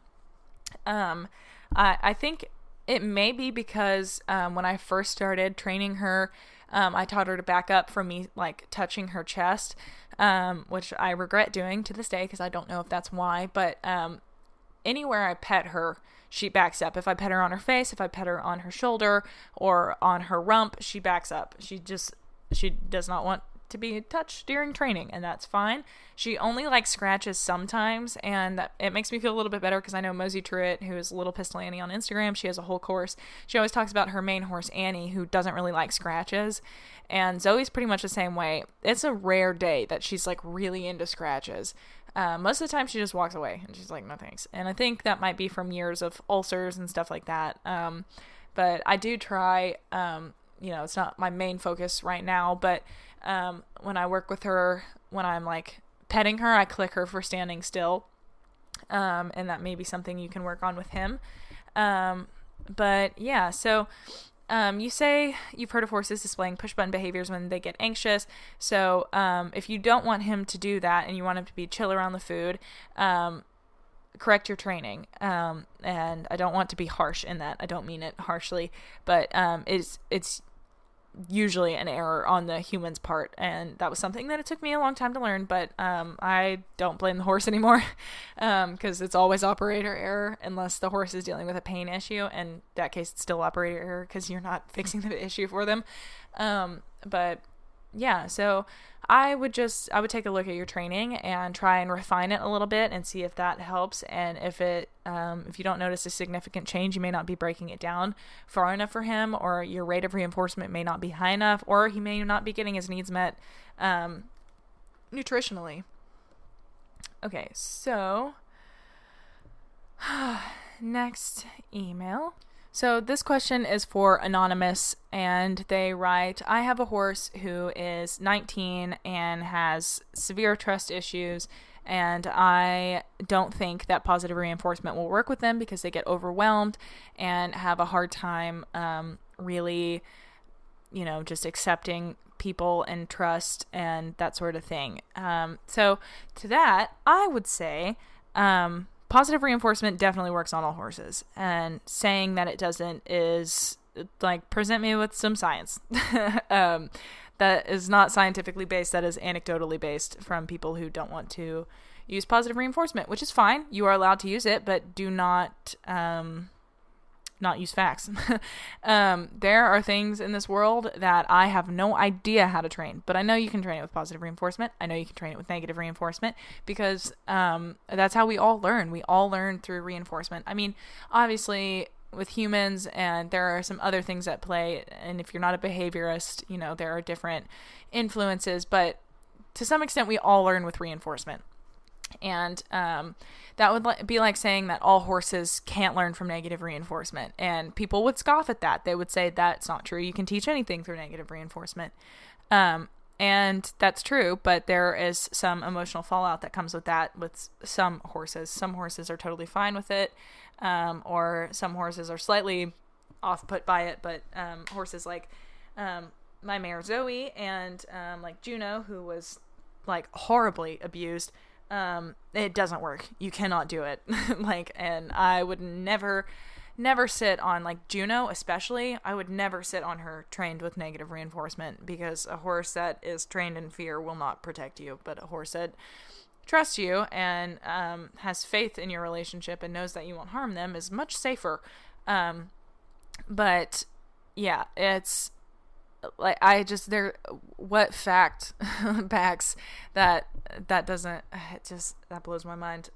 I think it may be because when I first started training her, I taught her to back up from me touching her chest, which I regret doing to this day because I don't know if that's why, but anywhere I pet her, she backs up. If I pet her on her face, if I pet her on her shoulder or on her rump, she backs up. She does not want to be touched during training, and that's fine. She only scratches sometimes, and it makes me feel a little bit better because I know Mosey Truitt, who is Little Pistol Annie on Instagram, she has a whole course. She always talks about her main horse, Annie, who doesn't really like scratches, and Zoe's pretty much the same way. It's a rare day that she's really into scratches. Most of the time she just walks away and she's like, no thanks. And I think that might be from years of ulcers and stuff like that. But I do try, it's not my main focus right now, but when I work with her, when I'm petting her, I click her for standing still. And that may be something you can work on with him. But yeah, so you say you've heard of horses displaying push-button behaviors when they get anxious. So if you don't want him to do that and you want him to be chill around the food, correct your training. And I don't want to be harsh in that. I don't mean it harshly, but it's usually an error on the human's part, and that was something that it took me a long time to learn, but I don't blame the horse anymore, because it's always operator error unless the horse is dealing with a pain issue, and in that case it's still operator error because you're not fixing the issue for them. But yeah, so I would take a look at your training and try and refine it a little bit and see if that helps. And if you don't notice a significant change, you may not be breaking it down far enough for him, or your rate of reinforcement may not be high enough, or he may not be getting his needs met nutritionally. Okay, so next email. So this question is for Anonymous, and they write, I have a horse who is 19 and has severe trust issues, and I don't think that positive reinforcement will work with them because they get overwhelmed and have a hard time really, just accepting people and trust and that sort of thing. So to that, I would say positive reinforcement definitely works on all horses, and saying that it doesn't is like, present me with some science. That is not scientifically based. That is anecdotally based from people who don't want to use positive reinforcement, which is fine. You are allowed to use it, but do not use facts. There are things in this world that I have no idea how to train, but I know you can train it with positive reinforcement. I know you can train it with negative reinforcement, because that's how we all learn. We all learn through reinforcement. I mean, obviously with humans, and there are some other things at play, and if you're not a behaviorist, there are different influences, but to some extent we all learn with reinforcement. And that would be like saying that all horses can't learn from negative reinforcement, and people would scoff at that. They would say that's not true. You can teach anything through negative reinforcement. And that's true, but there is some emotional fallout that comes with that with some horses. Some horses are totally fine with it, or some horses are slightly off-put by it, but horses like my mare Zoe and like Juno, who was like horribly abused, it doesn't work. You cannot do it. And I would never sit on, like, Juno especially. I would never sit on her trained with negative reinforcement, because a horse that is trained in fear will not protect you, but a horse that trusts you and has faith in your relationship and knows that you won't harm them is much safer. But yeah, it's like, what fact backs that doesn't, that blows my mind.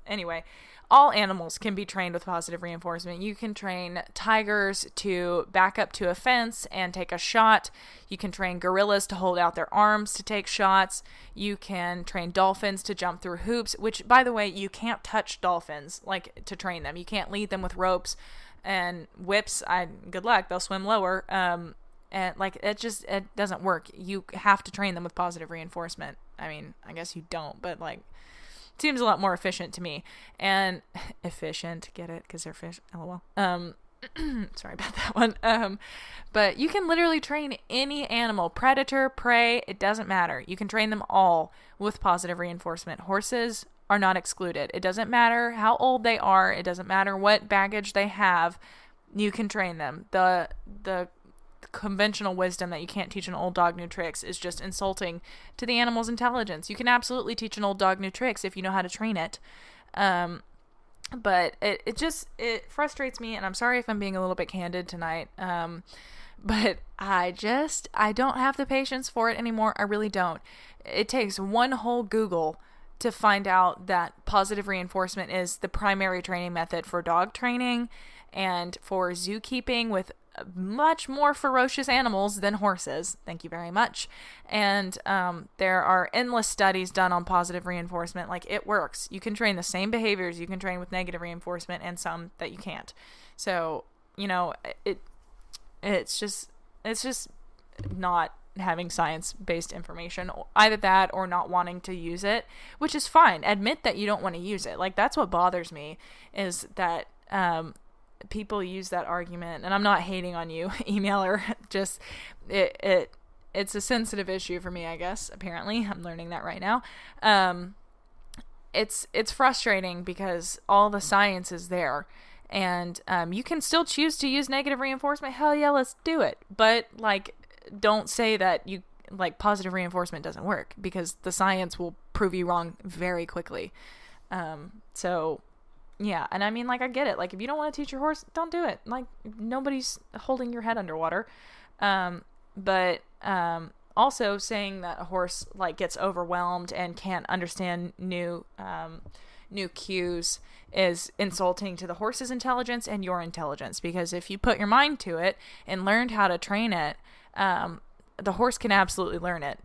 Anyway, all animals can be trained with positive reinforcement. You can train tigers to back up to a fence and take a shot. You can train gorillas to hold out their arms to take shots. You can train dolphins to jump through hoops, which, by the way, you can't touch dolphins, like, to train them. You can't lead them with ropes and whips. Good luck. They'll swim lower. And like, it doesn't work. You have to train them with positive reinforcement. I mean, I guess you don't, but like, it seems a lot more efficient to me. And efficient, get it? Because they're fish. LOL. Sorry about that one. But you can literally train any animal, predator, prey, it doesn't matter. You can train them all with positive reinforcement. Horses are not excluded. It doesn't matter how old they are. It doesn't matter what baggage they have. You can train them. The conventional wisdom that you can't teach an old dog new tricks is just insulting to the animal's intelligence. You can absolutely teach an old dog new tricks if you know how to train it. But it frustrates me, and I'm sorry if I'm being a little bit candid tonight. But I don't have the patience for it anymore. I really don't. It takes one whole Google to find out that positive reinforcement is the primary training method for dog training and for zookeeping with much more ferocious animals than horses. Thank you very much. And there are endless studies done on positive reinforcement. Like, it works. You can train the same behaviors you can train with negative reinforcement, and some that you can't. So, it's just not having science-based information, either that or not wanting to use it, which is fine. Admit that you don't want to use it. Like, that's what bothers me, is that people use that argument, and I'm not hating on you, emailer. Just it's a sensitive issue for me, I guess. Apparently, I'm learning that right now. It's frustrating because all the science is there, and you can still choose to use negative reinforcement. Hell yeah, let's do it. But like, don't say that positive reinforcement doesn't work, because the science will prove you wrong very quickly. So yeah, and I mean, like, I get it. Like, if you don't want to teach your horse, don't do it. Like, nobody's holding your head underwater. But also saying that a horse, like, gets overwhelmed and can't understand new cues is insulting to the horse's intelligence and your intelligence. Because if you put your mind to it and learned how to train it, the horse can absolutely learn it.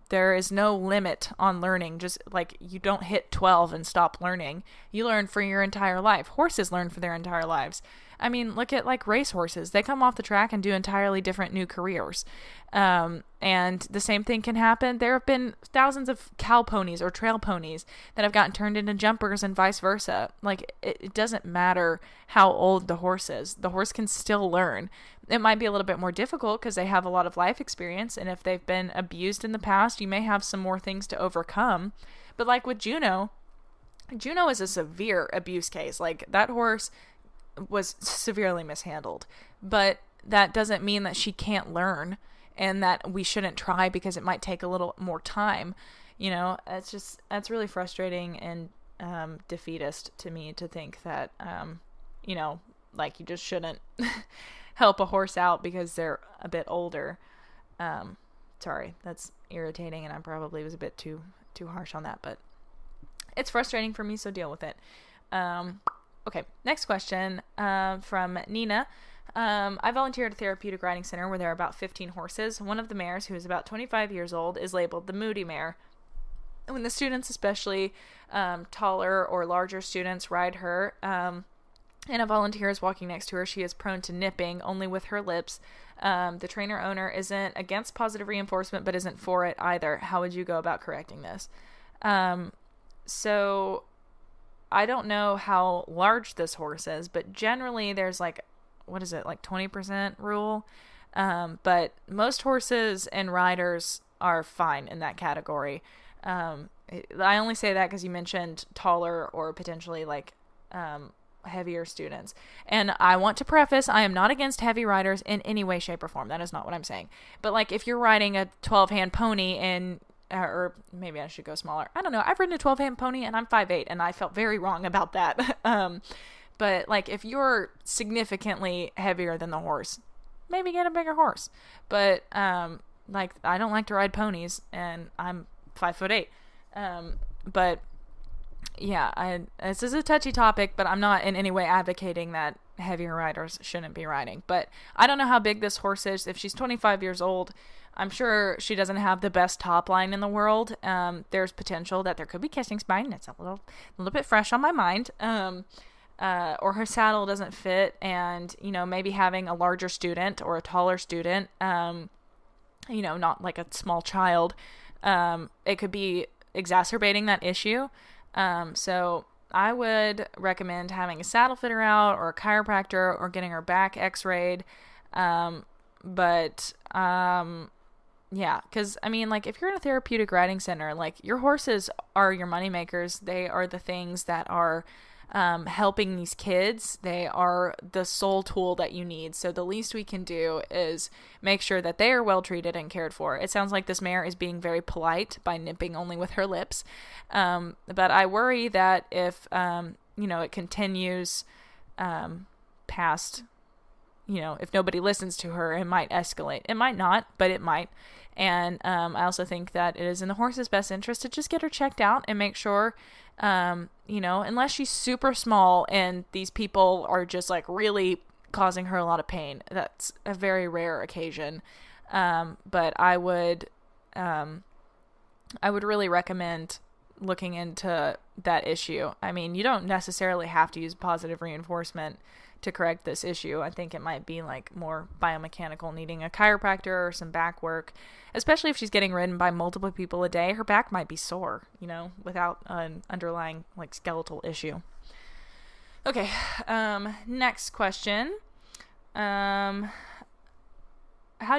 There is no limit on learning. Just like, you don't hit 12 and stop learning. You learn for your entire life. Horses learn for their entire lives. I mean, look at like race horses. They come off the track and do entirely different new careers. And the same thing can happen. There have been thousands of cow ponies or trail ponies that have gotten turned into jumpers and vice versa. Like, it doesn't matter how old the horse is. The horse can still learn. It might be a little bit more difficult because they have a lot of life experience. And if they've been abused in the past, you may have some more things to overcome. But like with Juno is a severe abuse case. Like, that horse was severely mishandled. But that doesn't mean that she can't learn and that we shouldn't try because it might take a little more time. That's really frustrating and defeatist to me to think that, like you just shouldn't help a horse out because they're a bit older. Sorry, that's irritating, and I probably was a bit too harsh on that, but it's frustrating for me, so deal with it. Okay, next question from Nina. I volunteered at a therapeutic riding center where there are about 15 horses. One of the mares, who is about 25 years old, is labeled the moody mare. When the students, especially taller or larger students, ride her, and a volunteer is walking next to her, she is prone to nipping, only with her lips. The trainer owner isn't against positive reinforcement, but isn't for it either. How would you go about correcting this? So I don't know how large this horse is, but generally there's like 20% rule. But most horses and riders are fine in that category. I only say that because you mentioned taller or potentially heavier students. And I want to preface, I am not against heavy riders in any way, shape, or form. That is not what I'm saying. But if you're riding a 12-hand pony and or maybe I should go smaller. I don't know. I've ridden a 12-hand pony and I'm 5'8", and I felt very wrong about that. But if you're significantly heavier than the horse, maybe get a bigger horse. But I don't like to ride ponies, and I'm 5'8". But yeah, this is a touchy topic, but I'm not in any way advocating that heavier riders shouldn't be riding. But I don't know how big this horse is. If she's 25 years old, I'm sure she doesn't have the best top line in the world. There's potential that there could be kissing spine. That's a little bit fresh on my mind. Or her saddle doesn't fit, and maybe having a larger student or a taller student, not like a small child, it could be exacerbating that issue. So I would recommend having a saddle fitter out, or a chiropractor, or getting her back x-rayed. Yeah, because if you're in a therapeutic riding center, your horses are your money makers. They are the things that are helping these kids. They are the sole tool that you need. So the least we can do is make sure that they are well treated and cared for. It sounds like this mare is being very polite by nipping only with her lips. But I worry that if, it continues past, if nobody listens to her, it might escalate. It might not, but it might. And I also think that it is in the horse's best interest to just get her checked out and make sure, unless she's super small and these people are just really causing her a lot of pain. That's a very rare occasion. But I would really recommend looking into that issue. You don't necessarily have to use positive reinforcement to correct this issue. I think it might be more biomechanical, needing a chiropractor or some back work, especially if she's getting ridden by multiple people a day. Her back might be sore, without an underlying skeletal issue. Okay. Next question. How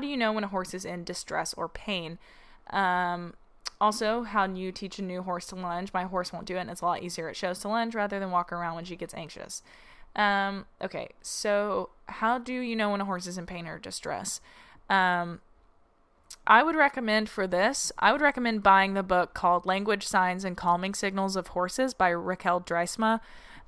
do you know when a horse is in distress or pain? Also, how do you teach a new horse to lunge? My horse won't do it, and it's a lot easier. It shows to lunge rather than walk around when she gets anxious. Okay, so how do you know when a horse is in pain or distress? I would recommend buying the book called Language, Signs, and Calming Signals of Horses by Raquel Dreisma.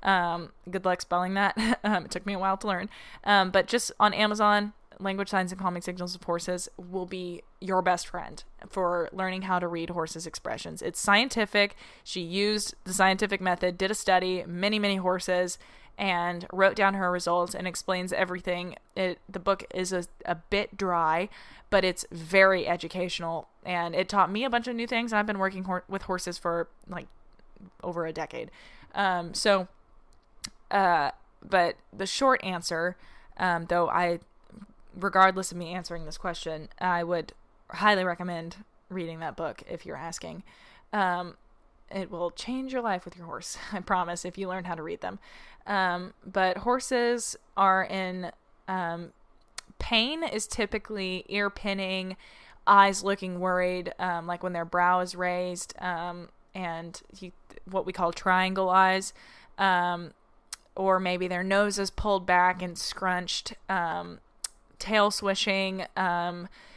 Good luck spelling that. It took me a while to learn. But just on Amazon, Language, Signs, and Calming Signals of Horses will be your best friend for learning how to read horses' expressions. It's scientific. She used the scientific method, did a study, many, many horses, and wrote down her results and explains everything. The book is a bit dry, but it's very educational, and it taught me a bunch of new things. I've been working with horses for over a decade. But the short answer, regardless of me answering this question, I would highly recommend reading that book if you're asking. It will change your life with your horse, I promise, if you learn how to read them. But horses are in pain is typically ear pinning, eyes looking worried, when their brow is raised, and what we call triangle eyes. or maybe their nose is pulled back and scrunched, tail swishing,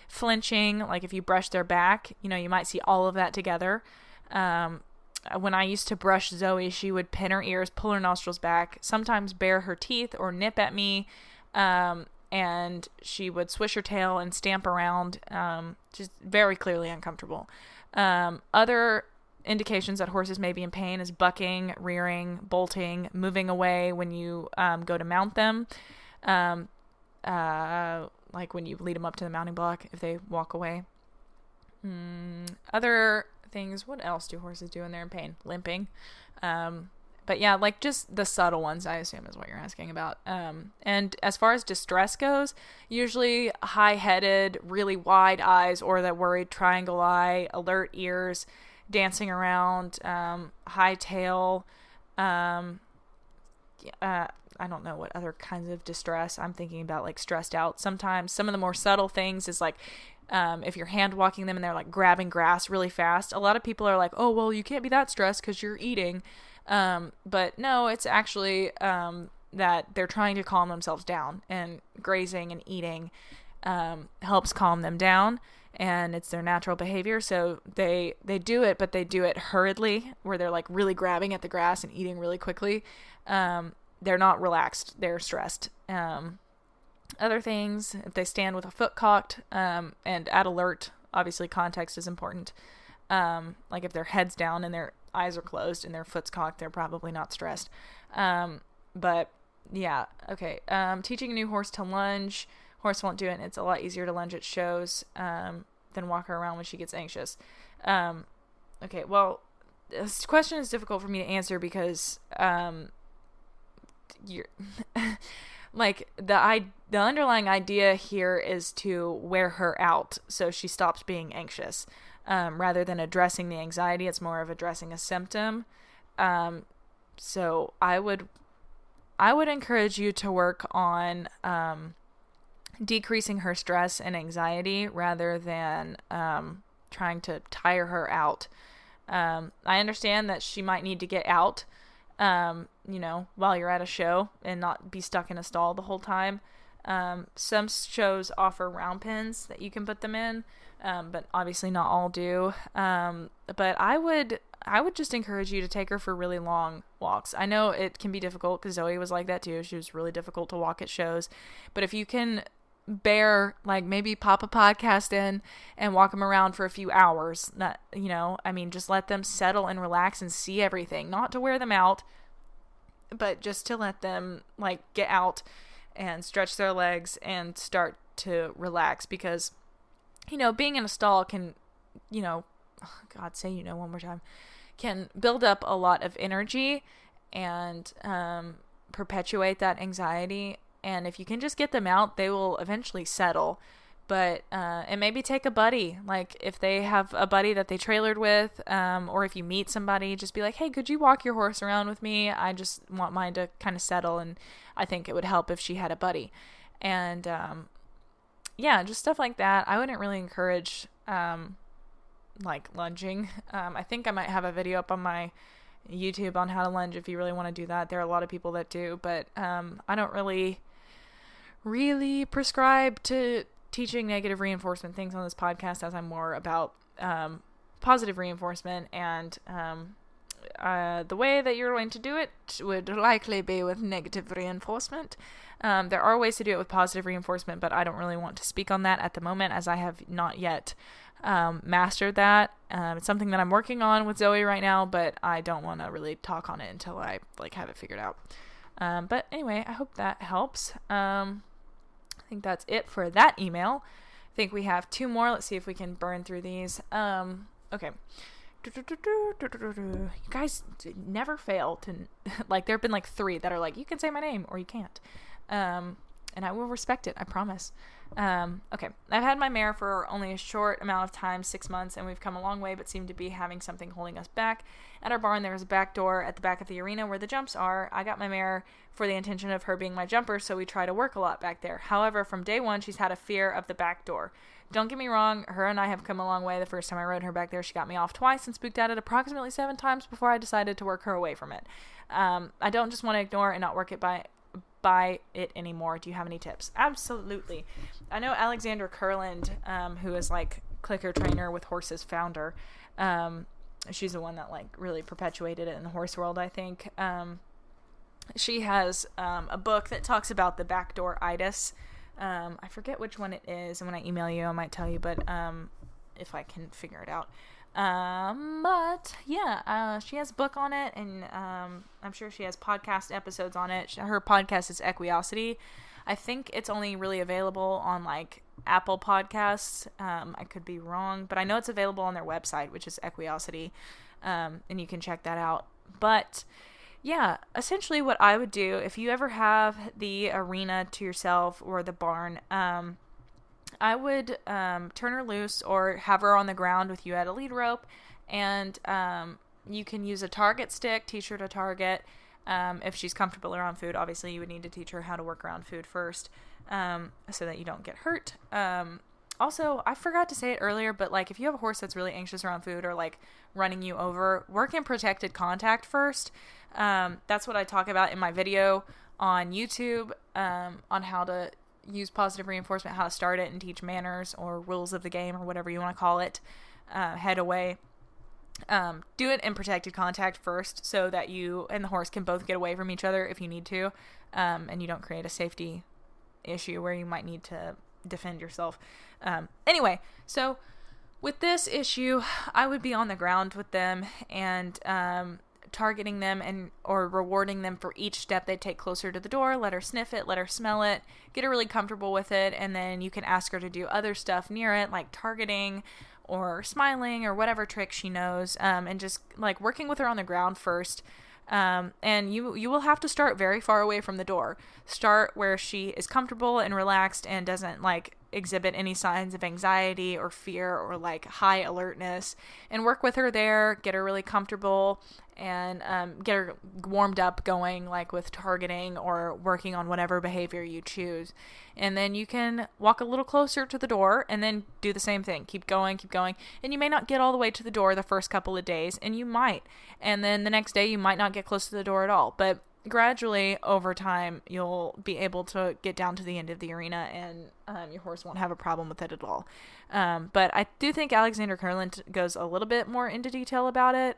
flinching, like if you brush their back, you might see all of that together. When I used to brush Zoe, she would pin her ears, pull her nostrils back, sometimes bare her teeth or nip at me, and she would swish her tail and stamp around, just very clearly uncomfortable. Other indications that horses may be in pain is bucking, rearing, bolting, moving away when you go to mount them, like when you lead them up to the mounting block, if they walk away. Other things, what else do horses do when they're in pain? Limping. But yeah, like just the subtle ones, I assume, is what you're asking about. And as far as distress goes, usually high-headed, really wide eyes, or that worried triangle eye, alert ears, dancing around, high tail. I don't know what other kinds of distress. I'm thinking about like stressed out. Sometimes some of the more subtle things is like, if you're hand walking them and they're like grabbing grass really fast. A lot of people are like, oh, well, you can't be that stressed because you're eating. But no, it's actually, that they're trying to calm themselves down, and grazing and eating, helps calm them down, and it's their natural behavior. So they do it, but they do it hurriedly, where they're like really grabbing at the grass and eating really quickly. They're not relaxed. They're stressed. Other things, if they stand with a foot cocked, and at alert, obviously context is important. Like if their head's down and their eyes are closed and their foot's cocked, they're probably not stressed. But yeah, okay. Teaching a new horse to lunge. Horse won't do it, and it's a lot easier to lunge at shows, than walk her around when she gets anxious. Okay, well, this question is difficult for me to answer because, you're like the underlying idea here is to wear her out so she stops being anxious, rather than addressing the anxiety. It's more of addressing a symptom. So I would encourage you to work on decreasing her stress and anxiety rather than trying to tire her out. I understand that she might need to get out, while you're at a show and not be stuck in a stall the whole time. Some shows offer round pens that you can put them in, but obviously not all do. But I would just encourage you to take her for really long walks. I know it can be difficult because Zoe was like that too. She was really difficult to walk at shows. But if you can bear, like maybe pop a podcast in and walk them around for a few hours, not, just let them settle and relax and see everything. Not to wear them out, but just to let them like get out and stretch their legs and start to relax, because, being in a stall can, God, say, one more time, can build up a lot of energy and perpetuate that anxiety. And if you can just get them out, they will eventually settle. But and maybe take a buddy. Like if they have a buddy that they trailered with, or if you meet somebody, just be like, hey, could you walk your horse around with me? I just want mine to kind of settle, and I think it would help if she had a buddy. And just stuff like that. I wouldn't really encourage like lunging. I think I might have a video up on my YouTube on how to lunge if you really want to do that. There are a lot of people that do, but I don't really prescribe to teaching negative reinforcement things on this podcast, as I'm more about positive reinforcement, and the way that you're going to do it would likely be with negative reinforcement. There are ways to do it with positive reinforcement, but I don't really want to speak on that at the moment, as I have not yet mastered that. It's something that I'm working on with Zoe right now, but I don't want to really talk on it until I have it figured out. But anyway, I hope that helps. I think that's it for that email. I think we have 2 more. Let's see if we can burn through these. Okay. You guys never fail to, there have been 3 that are like, you can say my name or you can't. And I will respect it, I promise. Okay. I've had my mare for only a short amount of time, 6 months, and we've come a long way, but seem to be having something holding us back. At our barn, there is a back door at the back of the arena where the jumps are. I got my mare for the intention of her being my jumper, so we try to work a lot back there. However, from day one, she's had a fear of the back door. Don't get me wrong, her and I have come a long way. The first time I rode her back there, she got me off twice and spooked at it approximately 7 times before I decided to work her away from it. I don't just want to ignore and not work it by it anymore. Do you have any tips? Absolutely. I know Alexandra Kurland, who is like clicker trainer with horses founder. She's the one that like really perpetuated it in the horse world, I think. She has a book that talks about the backdoor itis. I forget which one it is, and when I email you I might tell you, but if I can figure it out. But yeah, she has a book on it, and I'm sure she has podcast episodes on it. Her podcast is EquiTheory. I think it's only really available on like Apple Podcasts. I could be wrong, but I know it's available on their website, which is EquiTheory, and you can check that out. But yeah, essentially what I would do if you ever have the arena to yourself or the barn, I would turn her loose or have her on the ground with you at a lead rope, and you can use a target stick, teach her to target. If she's comfortable around food, obviously you would need to teach her how to work around food first, so that you don't get hurt. Also, I forgot to say it earlier, but like if you have a horse that's really anxious around food or like running you over, work in protected contact first. That's what I talk about in my video on YouTube, on how to use positive reinforcement, how to start it and teach manners or rules of the game or whatever you want to call it, head away. Do it in protected contact first so that you and the horse can both get away from each other if you need to, and you don't create a safety issue where you might need to defend yourself. Anyway, so with this issue, I would be on the ground with them and targeting them and or rewarding them for each step they take closer to the door. Let her sniff it, let her smell it, get her really comfortable with it, and then you can ask her to do other stuff near it, like targeting or smiling or whatever trick she knows, and just like working with her on the ground first. And you will have to start very far away from the door. Start where she is comfortable and relaxed and doesn't like exhibit any signs of anxiety or fear or like high alertness, and work with her there, get her really comfortable, and get her warmed up going like with targeting or working on whatever behavior you choose. And then you can walk a little closer to the door and then do the same thing. Keep going. And you may not get all the way to the door the first couple of days, and you might. And then the next day you might not get close to the door at all. But gradually over time you'll be able to get down to the end of the arena, and your horse won't have a problem with it at all. But I do think Alexander Kurland goes a little bit more into detail about it.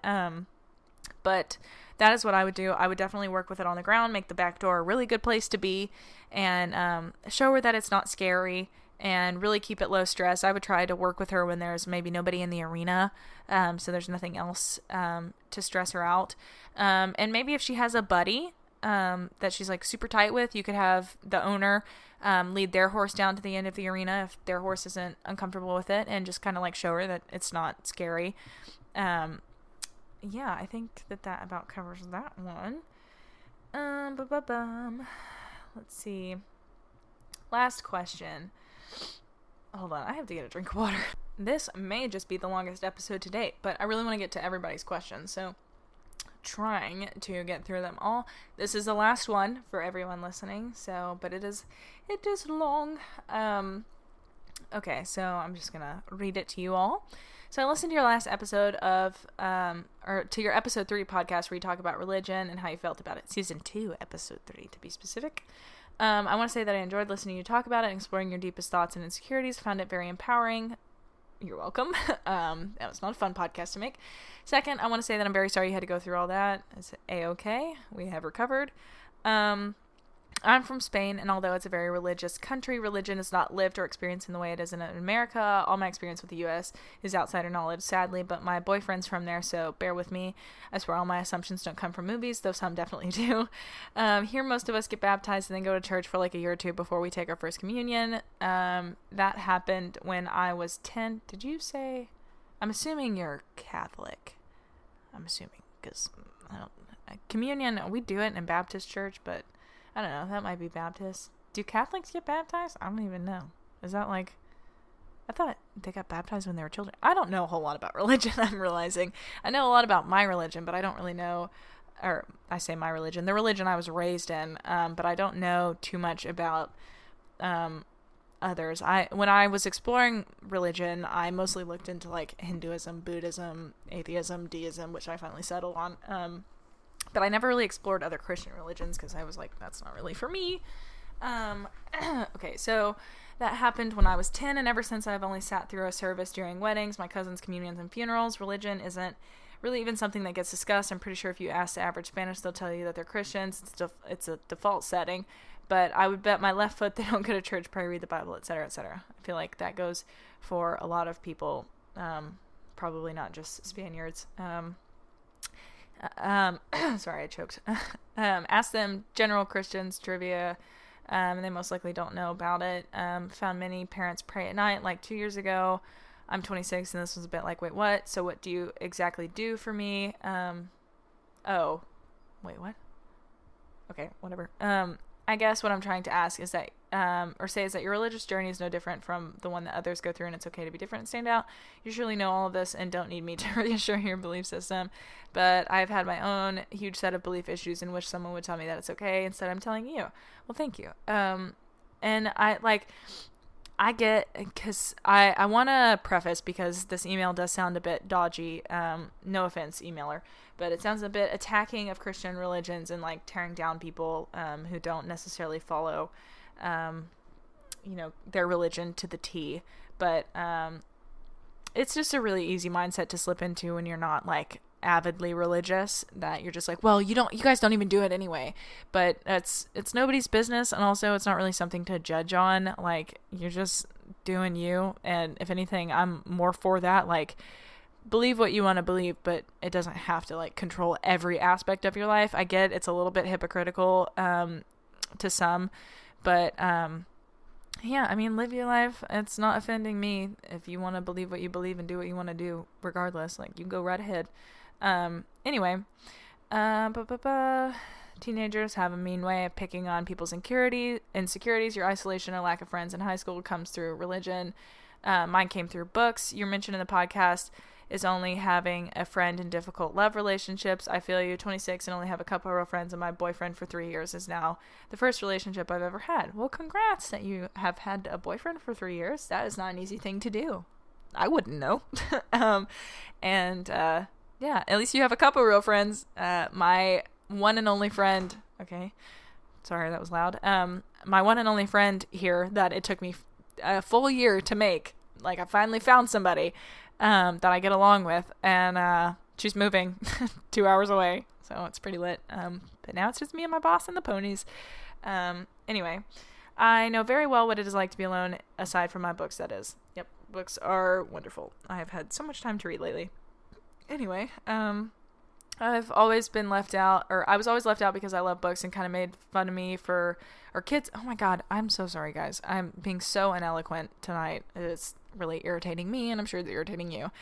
But that is what I would do. I would definitely work with it on the ground, make the back door a really good place to be, and show her that it's not scary, and really keep it low stress. I would try to work with her when there's maybe nobody in the arena, so there's nothing else to stress her out. And maybe if she has a buddy that she's like super tight with, you could have the owner lead their horse down to the end of the arena if their horse isn't uncomfortable with it, and just kind of like show her that it's not scary. Yeah, I think that about covers that one. Let's see. Last question. Hold on, I have to get a drink of water. This may just be the longest episode to date, but I really want to get to everybody's questions, so trying to get through them all. This is the last one for everyone listening, so, but it is long. Okay, so I'm just gonna read it to you all. So I listened to your last episode of, or to your episode 3 podcast where you talk about religion and how you felt about it. Season 2, episode 3 to be specific. I want to say that I enjoyed listening to you talk about it and exploring your deepest thoughts and insecurities. Found it very empowering. You're welcome. That was not a fun podcast to make. Second, I want to say that I'm very sorry you had to go through all that. It's A-okay. We have recovered. I'm from Spain, and although it's a very religious country, religion is not lived or experienced in the way it is in America. All my experience with the U.S. is outsider knowledge, sadly, but my boyfriend's from there, so bear with me. I swear all my assumptions don't come from movies, though some definitely do. Here, most of us get baptized and then go to church for like a year or two before we take our first communion. That happened when I was 10. Did you say? I'm assuming you're Catholic. I'm assuming, because communion, we do it in Baptist church, but I don't know, that might be Baptist. Do Catholics get baptized? I don't even know. Is that like, I thought they got baptized when they were children. I don't know a whole lot about religion, I'm realizing. I know a lot about my religion, but I don't really know, or I say my religion, the religion I was raised in, but I don't know too much about others. When I was exploring religion, I mostly looked into like Hinduism, Buddhism, atheism, deism, which I finally settled on. But I never really explored other Christian religions because I was like, that's not really for me. Okay, so that happened when I was 10, and ever since I've only sat through a service during weddings, my cousins' communions, and funerals. Religion isn't really even something that gets discussed. I'm pretty sure if you ask the average Spanish, they'll tell you that they're Christians. It's a default setting. But I would bet my left foot they don't go to church, pray, read the Bible, etc., etc. I feel like that goes for a lot of people, probably not just Spaniards. Sorry, I choked. Ask them general Christians trivia, and they most likely don't know about it. Found many parents pray at night. Like 2 years ago, I'm 26, and this was a bit like, wait, what? So what do you exactly do for me? Oh, wait, what? Okay, whatever. I guess what I'm trying to ask is that, or say is that your religious journey is no different from the one that others go through, and it's okay to be different and stand out. You surely know all of this and don't need me to reassure your belief system, but I've had my own huge set of belief issues in which someone would tell me that it's okay. Instead, I'm telling you. Well, thank you. And I get, because I want to preface, because this email does sound a bit dodgy, no offense, emailer, but it sounds a bit attacking of Christian religions and like tearing down people who don't necessarily follow, their religion to the T. But it's just a really easy mindset to slip into when you're not like avidly religious, that you're just like, well, you guys don't even do it anyway. But it's nobody's business, and also it's not really something to judge on. Like, you're just doing you, and if anything, I'm more for that. Like, believe what you want to believe, but it doesn't have to like control every aspect of your life. I get it's a little bit hypocritical to some, but yeah, I mean, live your life. It's not offending me. If you want to believe what you believe and do what you want to do, regardless, like, you can go right ahead. Anyway, teenagers have a mean way of picking on people's insecurities. Your isolation or lack of friends in high school comes through religion. Mine came through books. You mentioned in the podcast is only having a friend in difficult love relationships. I feel you, 26, and only have a couple of real friends, and my boyfriend for 3 years is now the first relationship I've ever had. Well, congrats that you have had a boyfriend for 3 years. That is not an easy thing to do. I wouldn't know. Yeah, at least you have a couple real friends. My one and only friend, okay, sorry, that was loud. My one and only friend here that it took me a full year to make. Like, I finally found somebody that I get along with, and she's moving 2 hours away, so it's pretty lit. But now it's just me and my boss and the ponies. Anyway, I know very well what it is like to be alone, aside from my books, that is. Yep, books are wonderful. I have had so much time to read lately. Anyway, I've always been left out, or I was always left out because I love books, and kind of made fun of me for, or kids. Oh my God, I'm so sorry, guys. I'm being so ineloquent tonight. It's really irritating me, and I'm sure it's irritating you.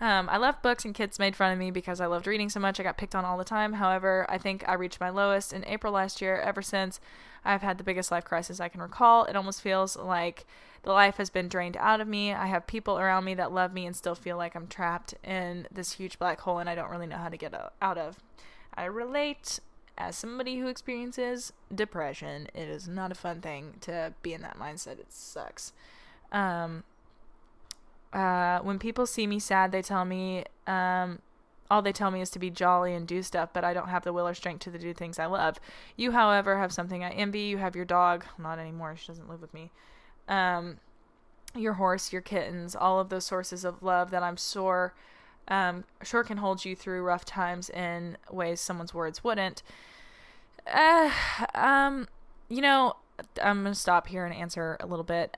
I love books, and kids made fun of me because I loved reading so much. I got picked on all the time. However, I think I reached my lowest in April last year. Ever since, I've had the biggest life crisis I can recall. It almost feels like the life has been drained out of me. I have people around me that love me and still feel like I'm trapped in this huge black hole, and I don't really know how to get out of. I relate as somebody who experiences depression. It is not a fun thing to be in that mindset. It sucks. When people see me sad, they tell me, all they tell me is to be jolly and do stuff, but I don't have the will or strength to do things I love. You, however, have something I envy. You have your dog. Not anymore. She doesn't live with me. Your horse, your kittens, all of those sources of love that I'm sure can hold you through rough times in ways someone's words wouldn't. I'm going to stop here and answer a little bit.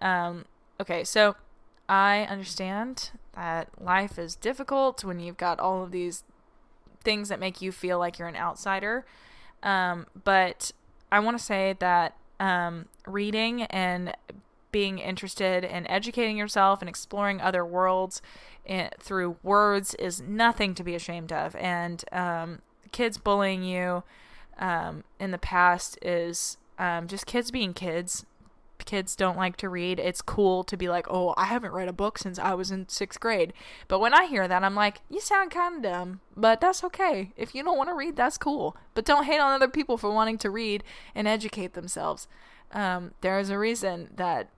Okay, so I understand that life is difficult when you've got all of these things that make you feel like you're an outsider. But I want to say that reading and being interested in educating yourself and exploring other worlds through words is nothing to be ashamed of. And kids bullying you in the past is just kids being kids. kids don't like to read, it's cool to be like, oh, I haven't read a book since I was in 6th grade. But when I hear that, I'm like, you sound kind of dumb, but that's okay. If you don't want to read, that's cool. But don't hate on other people for wanting to read and educate themselves. There is a reason that,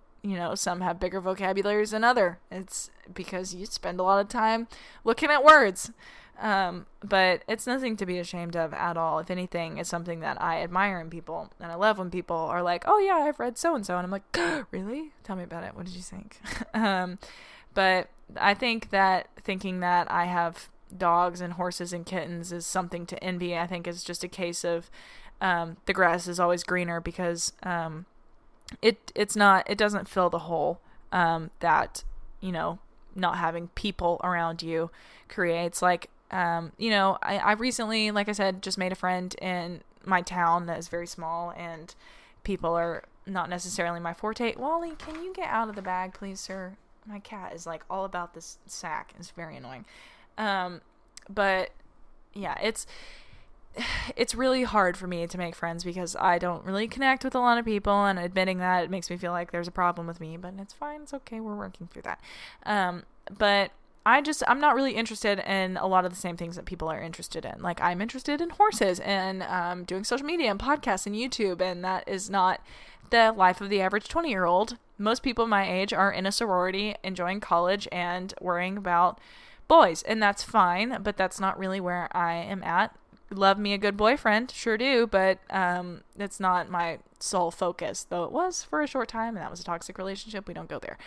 some have bigger vocabularies than other. It's because you spend a lot of time looking at words. But it's nothing to be ashamed of at all. If anything, it's something that I admire in people, and I love when people are like, oh yeah, I've read so-and-so, and I'm like, really? Tell me about it. What did you think? But I think that thinking that I have dogs and horses and kittens is something to envy. I think it's just a case of, the grass is always greener, because, it doesn't fill the hole, that, not having people around you creates. Like, I recently, like I said, just made a friend in my town that is very small, and people are not necessarily my forte. Wally, can you get out of the bag, please, sir? My cat is like all about this sack. It's very annoying. But yeah, it's really hard for me to make friends because I don't really connect with a lot of people, and admitting that, it makes me feel like there's a problem with me, but it's fine. It's okay. We're working through that. But I'm not really interested in a lot of the same things that people are interested in. Like, I'm interested in horses and doing social media and podcasts and YouTube, and that is not the life of the average 20-year-old. Most people my age are in a sorority, enjoying college, and worrying about boys, and that's fine, but that's not really where I am at. Love me a good boyfriend, sure do, but it's not my sole focus, though it was for a short time, and that was a toxic relationship. We don't go there.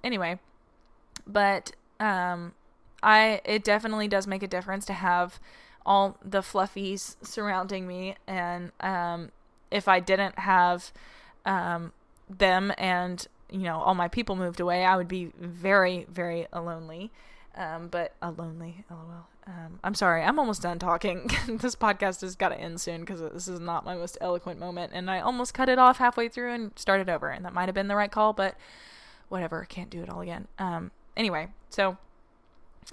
Anyway, but it definitely does make a difference to have all the fluffies surrounding me, and if I didn't have them and all my people moved away, I would be very, very lonely. But lonely, lol. I'm sorry, I'm almost done talking. This podcast has got to end soon because this is not my most eloquent moment, and I almost cut it off halfway through and started over, and that might have been the right call, but whatever, can't do it all again. Anyway, so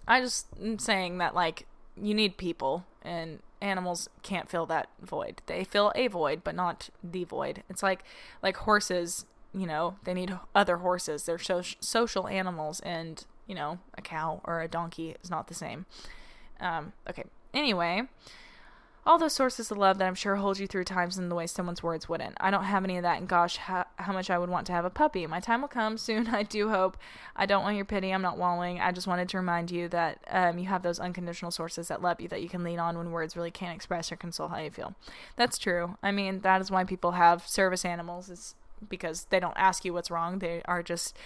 I just am saying that, like, you need people, and animals can't fill that void. They fill a void, but not the void. It's like horses, they need other horses. They're social animals, and a cow or a donkey is not the same. Okay. Anyway, all those sources of love that I'm sure hold you through times in the way someone's words wouldn't. I don't have any of that, and gosh, how much I would want to have a puppy. My time will come soon, I do hope. I don't want your pity. I'm not wallowing. I just wanted to remind you that you have those unconditional sources that love you, that you can lean on when words really can't express or console how you feel. That's true. I mean, that is why people have service animals. It's because they don't ask you what's wrong. They are just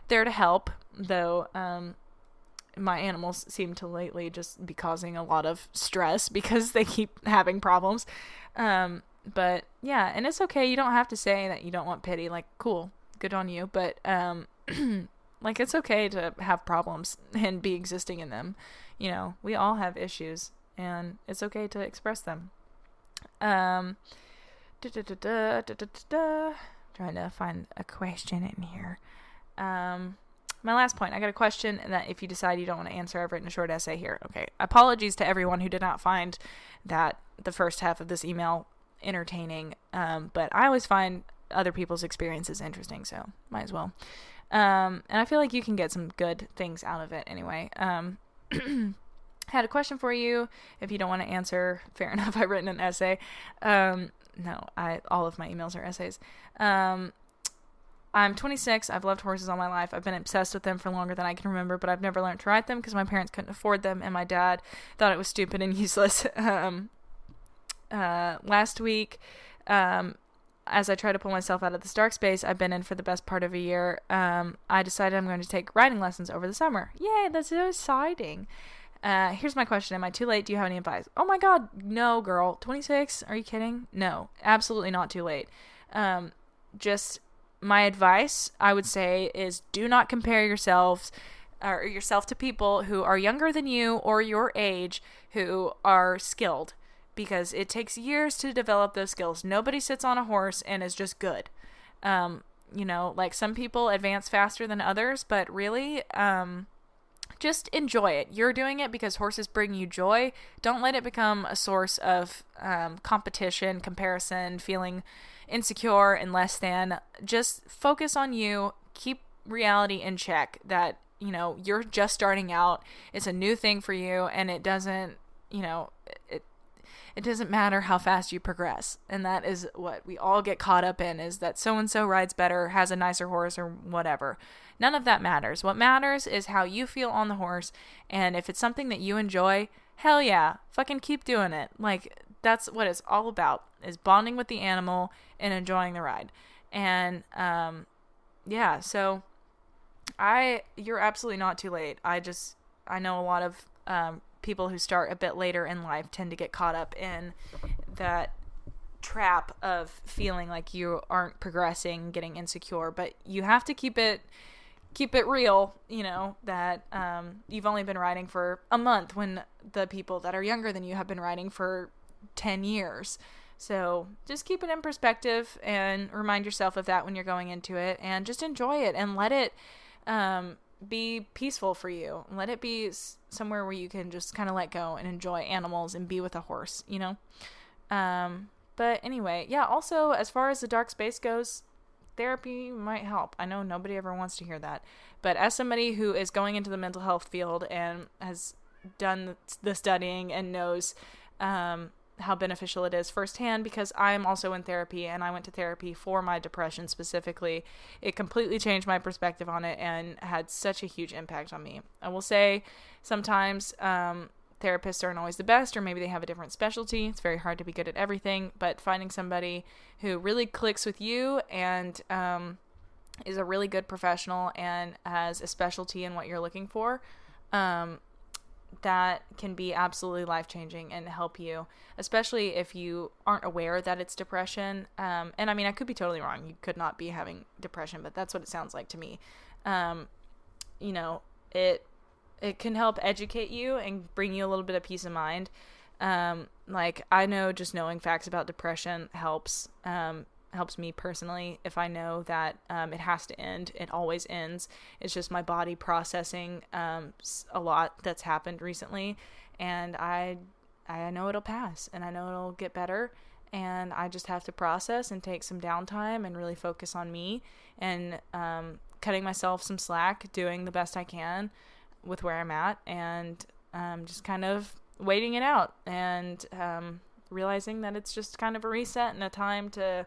there to help, though my animals seem to lately just be causing a lot of stress because they keep having problems. But yeah, and it's okay. You don't have to say that you don't want pity. Like, cool, good on you. But like, it's okay to have problems and be existing in them. We all have issues, and it's okay to express them. Trying to find a question in here. My last point, I got a question that if you decide you don't want to answer, I've written a short essay here. Okay. Apologies to everyone who did not find that the first half of this email entertaining. But I always find other people's experiences interesting, so might as well. And I feel like you can get some good things out of it anyway. Had a question for you. If you don't want to answer, fair enough. I've written an essay. No, all of my emails are essays. I'm 26. I've loved horses all my life. I've been obsessed with them for longer than I can remember, but I've never learned to ride them because my parents couldn't afford them, and my dad thought it was stupid and useless. Last week, as I try to pull myself out of this dark space I've been in for the best part of a year, I decided I'm going to take riding lessons over the summer. Yay, that's so exciting. Here's my question. Am I too late? Do you have any advice? Oh my God, no, girl. 26? Are you kidding? No, absolutely not too late. Just my advice, I would say, is do not compare yourself to people who are younger than you or your age who are skilled, because it takes years to develop those skills. Nobody sits on a horse and is just good. Like, some people advance faster than others, but really, just enjoy it. You're doing it because horses bring you joy. Don't let it become a source of competition, comparison, feeling insecure and less than. Just focus on you. Keep reality in check that, you're just starting out. It's a new thing for you, and it doesn't, it doesn't matter how fast you progress. And that is what we all get caught up in, is that so-and-so rides better, has a nicer horse, or whatever. None of that matters. What matters is how you feel on the horse. And if it's something that you enjoy, hell yeah, fucking keep doing it. Like, that's what it's all about, is bonding with the animal and enjoying the ride. And, yeah, so you're absolutely not too late. I know a lot of, people who start a bit later in life tend to get caught up in that trap of feeling like you aren't progressing, getting insecure, but you have to keep it real, that you've only been riding for a month when the people that are younger than you have been riding for 10 years. So just keep it in perspective and remind yourself of that when you're going into it, and just enjoy it and let it be peaceful for you. Let it be somewhere where you can just kind of let go and enjoy animals and be with a horse, But anyway, yeah, also, as far as the dark space goes, therapy might help. I know nobody ever wants to hear that, but as somebody who is going into the mental health field and has done the studying and knows how beneficial it is firsthand, because I am also in therapy, and I went to therapy for my depression specifically. It completely changed my perspective on it and had such a huge impact on me. I will say sometimes therapists aren't always the best, or maybe they have a different specialty. It's very hard to be good at everything, but finding somebody who really clicks with you and is a really good professional and has a specialty in what you're looking for, that can be absolutely life-changing and help you, especially if you aren't aware that it's depression. And I mean, I could be totally wrong. You could not be having depression, but that's what it sounds like to me. It can help educate you and bring you a little bit of peace of mind. Like, I know just knowing facts about depression helps me personally. If I know that it has to end, it always ends. It's just my body processing a lot that's happened recently, and I know it'll pass, and I know it'll get better, and I just have to process and take some downtime and really focus on me, and cutting myself some slack, doing the best I can with where I'm at, and just kind of waiting it out, and realizing that it's just kind of a reset and a time to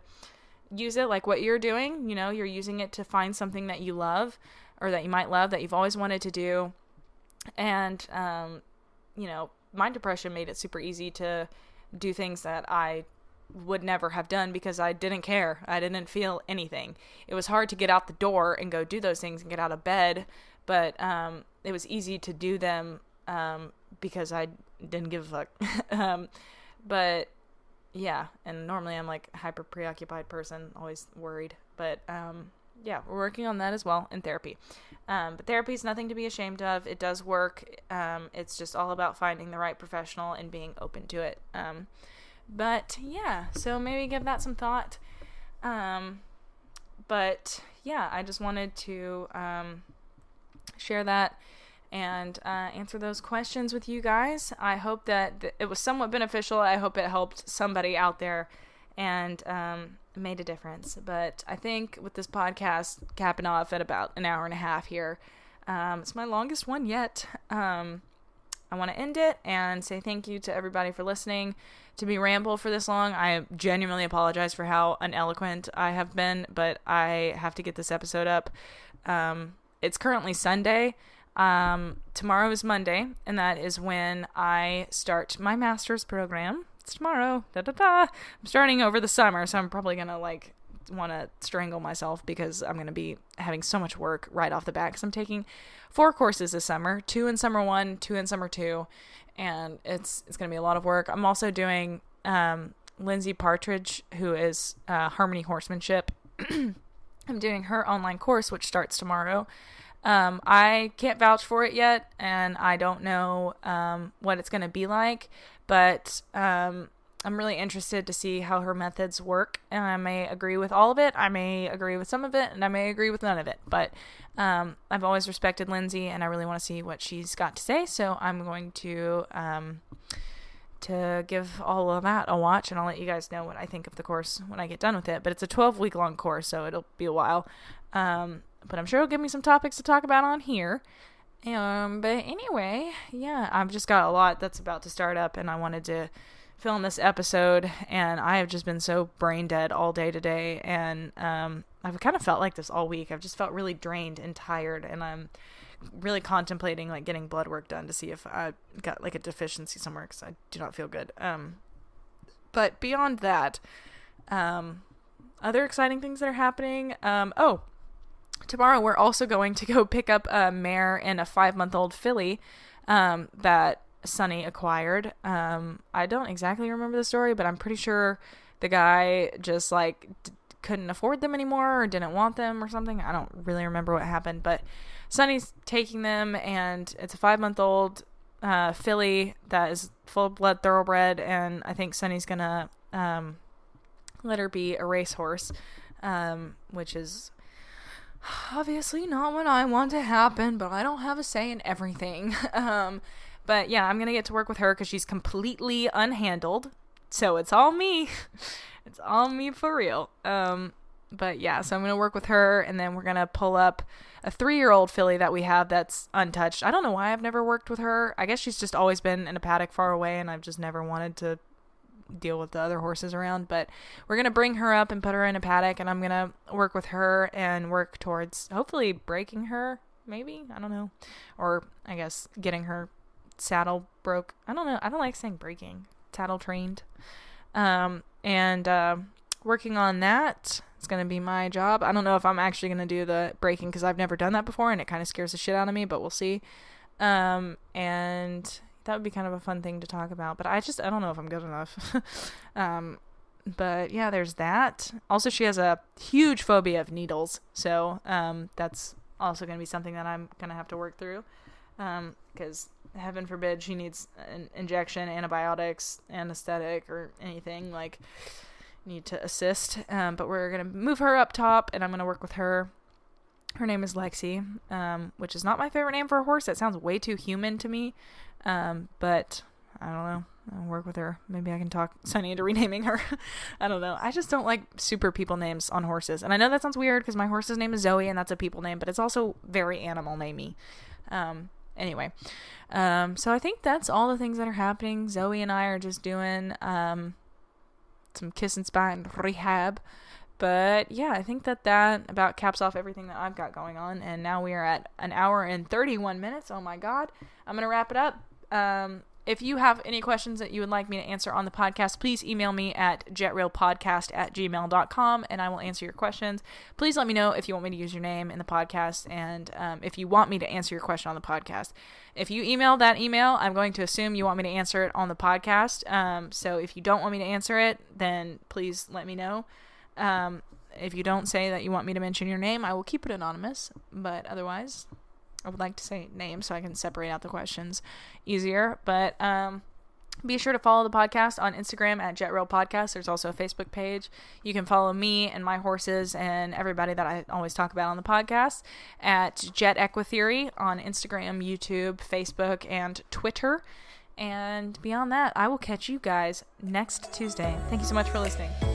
use it like what you're doing. You're using it to find something that you love, or that you might love, that you've always wanted to do. And, my depression made it super easy to do things that I would never have done because I didn't care. I didn't feel anything. It was hard to get out the door and go do those things and get out of bed, but it was easy to do them because I didn't give a fuck. But yeah, and normally I'm like a hyper preoccupied person, always worried. But yeah, we're working on that as well in therapy. But therapy is nothing to be ashamed of. It does work. It's just all about finding the right professional and being open to it. But yeah, so maybe give that some thought. But yeah, I just wanted to share that and answer those questions with you guys. I hope that it was somewhat beneficial. I hope it helped somebody out there and made a difference. But I think with this podcast capping off at about an hour and a half here, it's my longest one yet. I want to end it and say thank you to everybody for listening to me ramble for this long. I genuinely apologize for how uneloquent I have been, but I have to get this episode up. It's currently Sunday. Tomorrow is Monday, and that is when I start my master's program. It's tomorrow. I'm starting over the summer, so I'm probably gonna want to strangle myself because I'm gonna be having so much work right off the bat, because I'm taking 4 courses this summer, 2 in summer 1, 2 in summer 2, and it's gonna be a lot of work. I'm also doing Lindsay Partridge, who is Harmony Horsemanship. I'm doing her online course, which starts tomorrow. I can't vouch for it yet, and I don't know what it's going to be like, but I'm really interested to see how her methods work, and I may agree with all of it, I may agree with some of it, and I may agree with none of it, but I've always respected Lindsay, and I really want to see what she's got to say, so I'm going to give all of that a watch, and I'll let you guys know what I think of the course when I get done with it. But it's a 12-week long course, so it'll be a while. But I'm sure it'll give me some topics to talk about on here. But anyway, yeah, I've just got a lot that's about to start up, and I wanted to film this episode, and I have just been so brain dead all day today, and I've kind of felt like this all week. I've just felt really drained and tired, and I'm really contemplating like getting blood work done to see if I got like a deficiency somewhere, because I do not feel good. But beyond that, other exciting things that are happening. Tomorrow we're also going to go pick up a mare and a 5-month-old filly that Sunny acquired. I don't exactly remember the story, but I'm pretty sure the guy just like couldn't afford them anymore or didn't want them or something. I don't really remember what happened, but Sunny's taking them, and it's a 5-month-old filly that is full-blood thoroughbred, and I think Sunny's gonna let her be a racehorse, which is obviously not what I want to happen, but I don't have a say in everything. But yeah, I'm gonna get to work with her because she's completely unhandled, so it's all me. It's all me for real. But yeah, so I'm going to work with her, and then we're going to pull up a 3-year-old filly that we have that's untouched. I don't know why I've never worked with her. I guess she's just always been in a paddock far away, and I've just never wanted to deal with the other horses around. But we're going to bring her up and put her in a paddock, and I'm going to work with her and work towards hopefully breaking her, maybe? I don't know. Or I guess getting her saddle broke. I don't know. I don't like saying breaking. Saddle trained. Working on that. It's going to be my job. I don't know if I'm actually going to do the breaking because I've never done that before, and it kind of scares the shit out of me, but we'll see. And that would be kind of a fun thing to talk about, but I don't know if I'm good enough. But yeah, there's that. Also, she has a huge phobia of needles, so that's also going to be something that I'm going to have to work through, because heaven forbid she needs an injection, antibiotics, anesthetic, or anything, like need to assist. But we're going to move her up top, and I'm going to work with her. Her name is Lexi, which is not my favorite name for a horse. That sounds way too human to me. But I don't know. I'll work with her. Maybe I can talk Sunny into renaming her. I don't know. I just don't like super people names on horses. And I know that sounds weird because my horse's name is Zoe, and that's a people name, but it's also very animal namey. Anyway, so I think that's all the things that are happening. Zoe and I are just doing some kiss and spine rehab. But yeah, I think that about caps off everything that I've got going on. And now we are at 1 hour and 31 minutes. Oh my God. I'm going to wrap it up. If you have any questions that you would like me to answer on the podcast, please email me at jetreelpodcast@gmail.com, and I will answer your questions. Please let me know if you want me to use your name in the podcast, and if you want me to answer your question on the podcast. If you email that email, I'm going to assume you want me to answer it on the podcast. So if you don't want me to answer it, then please let me know. If you don't say that you want me to mention your name, I will keep it anonymous, but otherwise I would like to say names so I can separate out the questions easier. But be sure to follow the podcast on Instagram at JetReelPodcast. There's also a Facebook page. You can follow me and my horses and everybody that I always talk about on the podcast at JETEquiTheory on Instagram, YouTube, Facebook, and Twitter. And beyond that, I will catch you guys next Tuesday. Thank you so much for listening.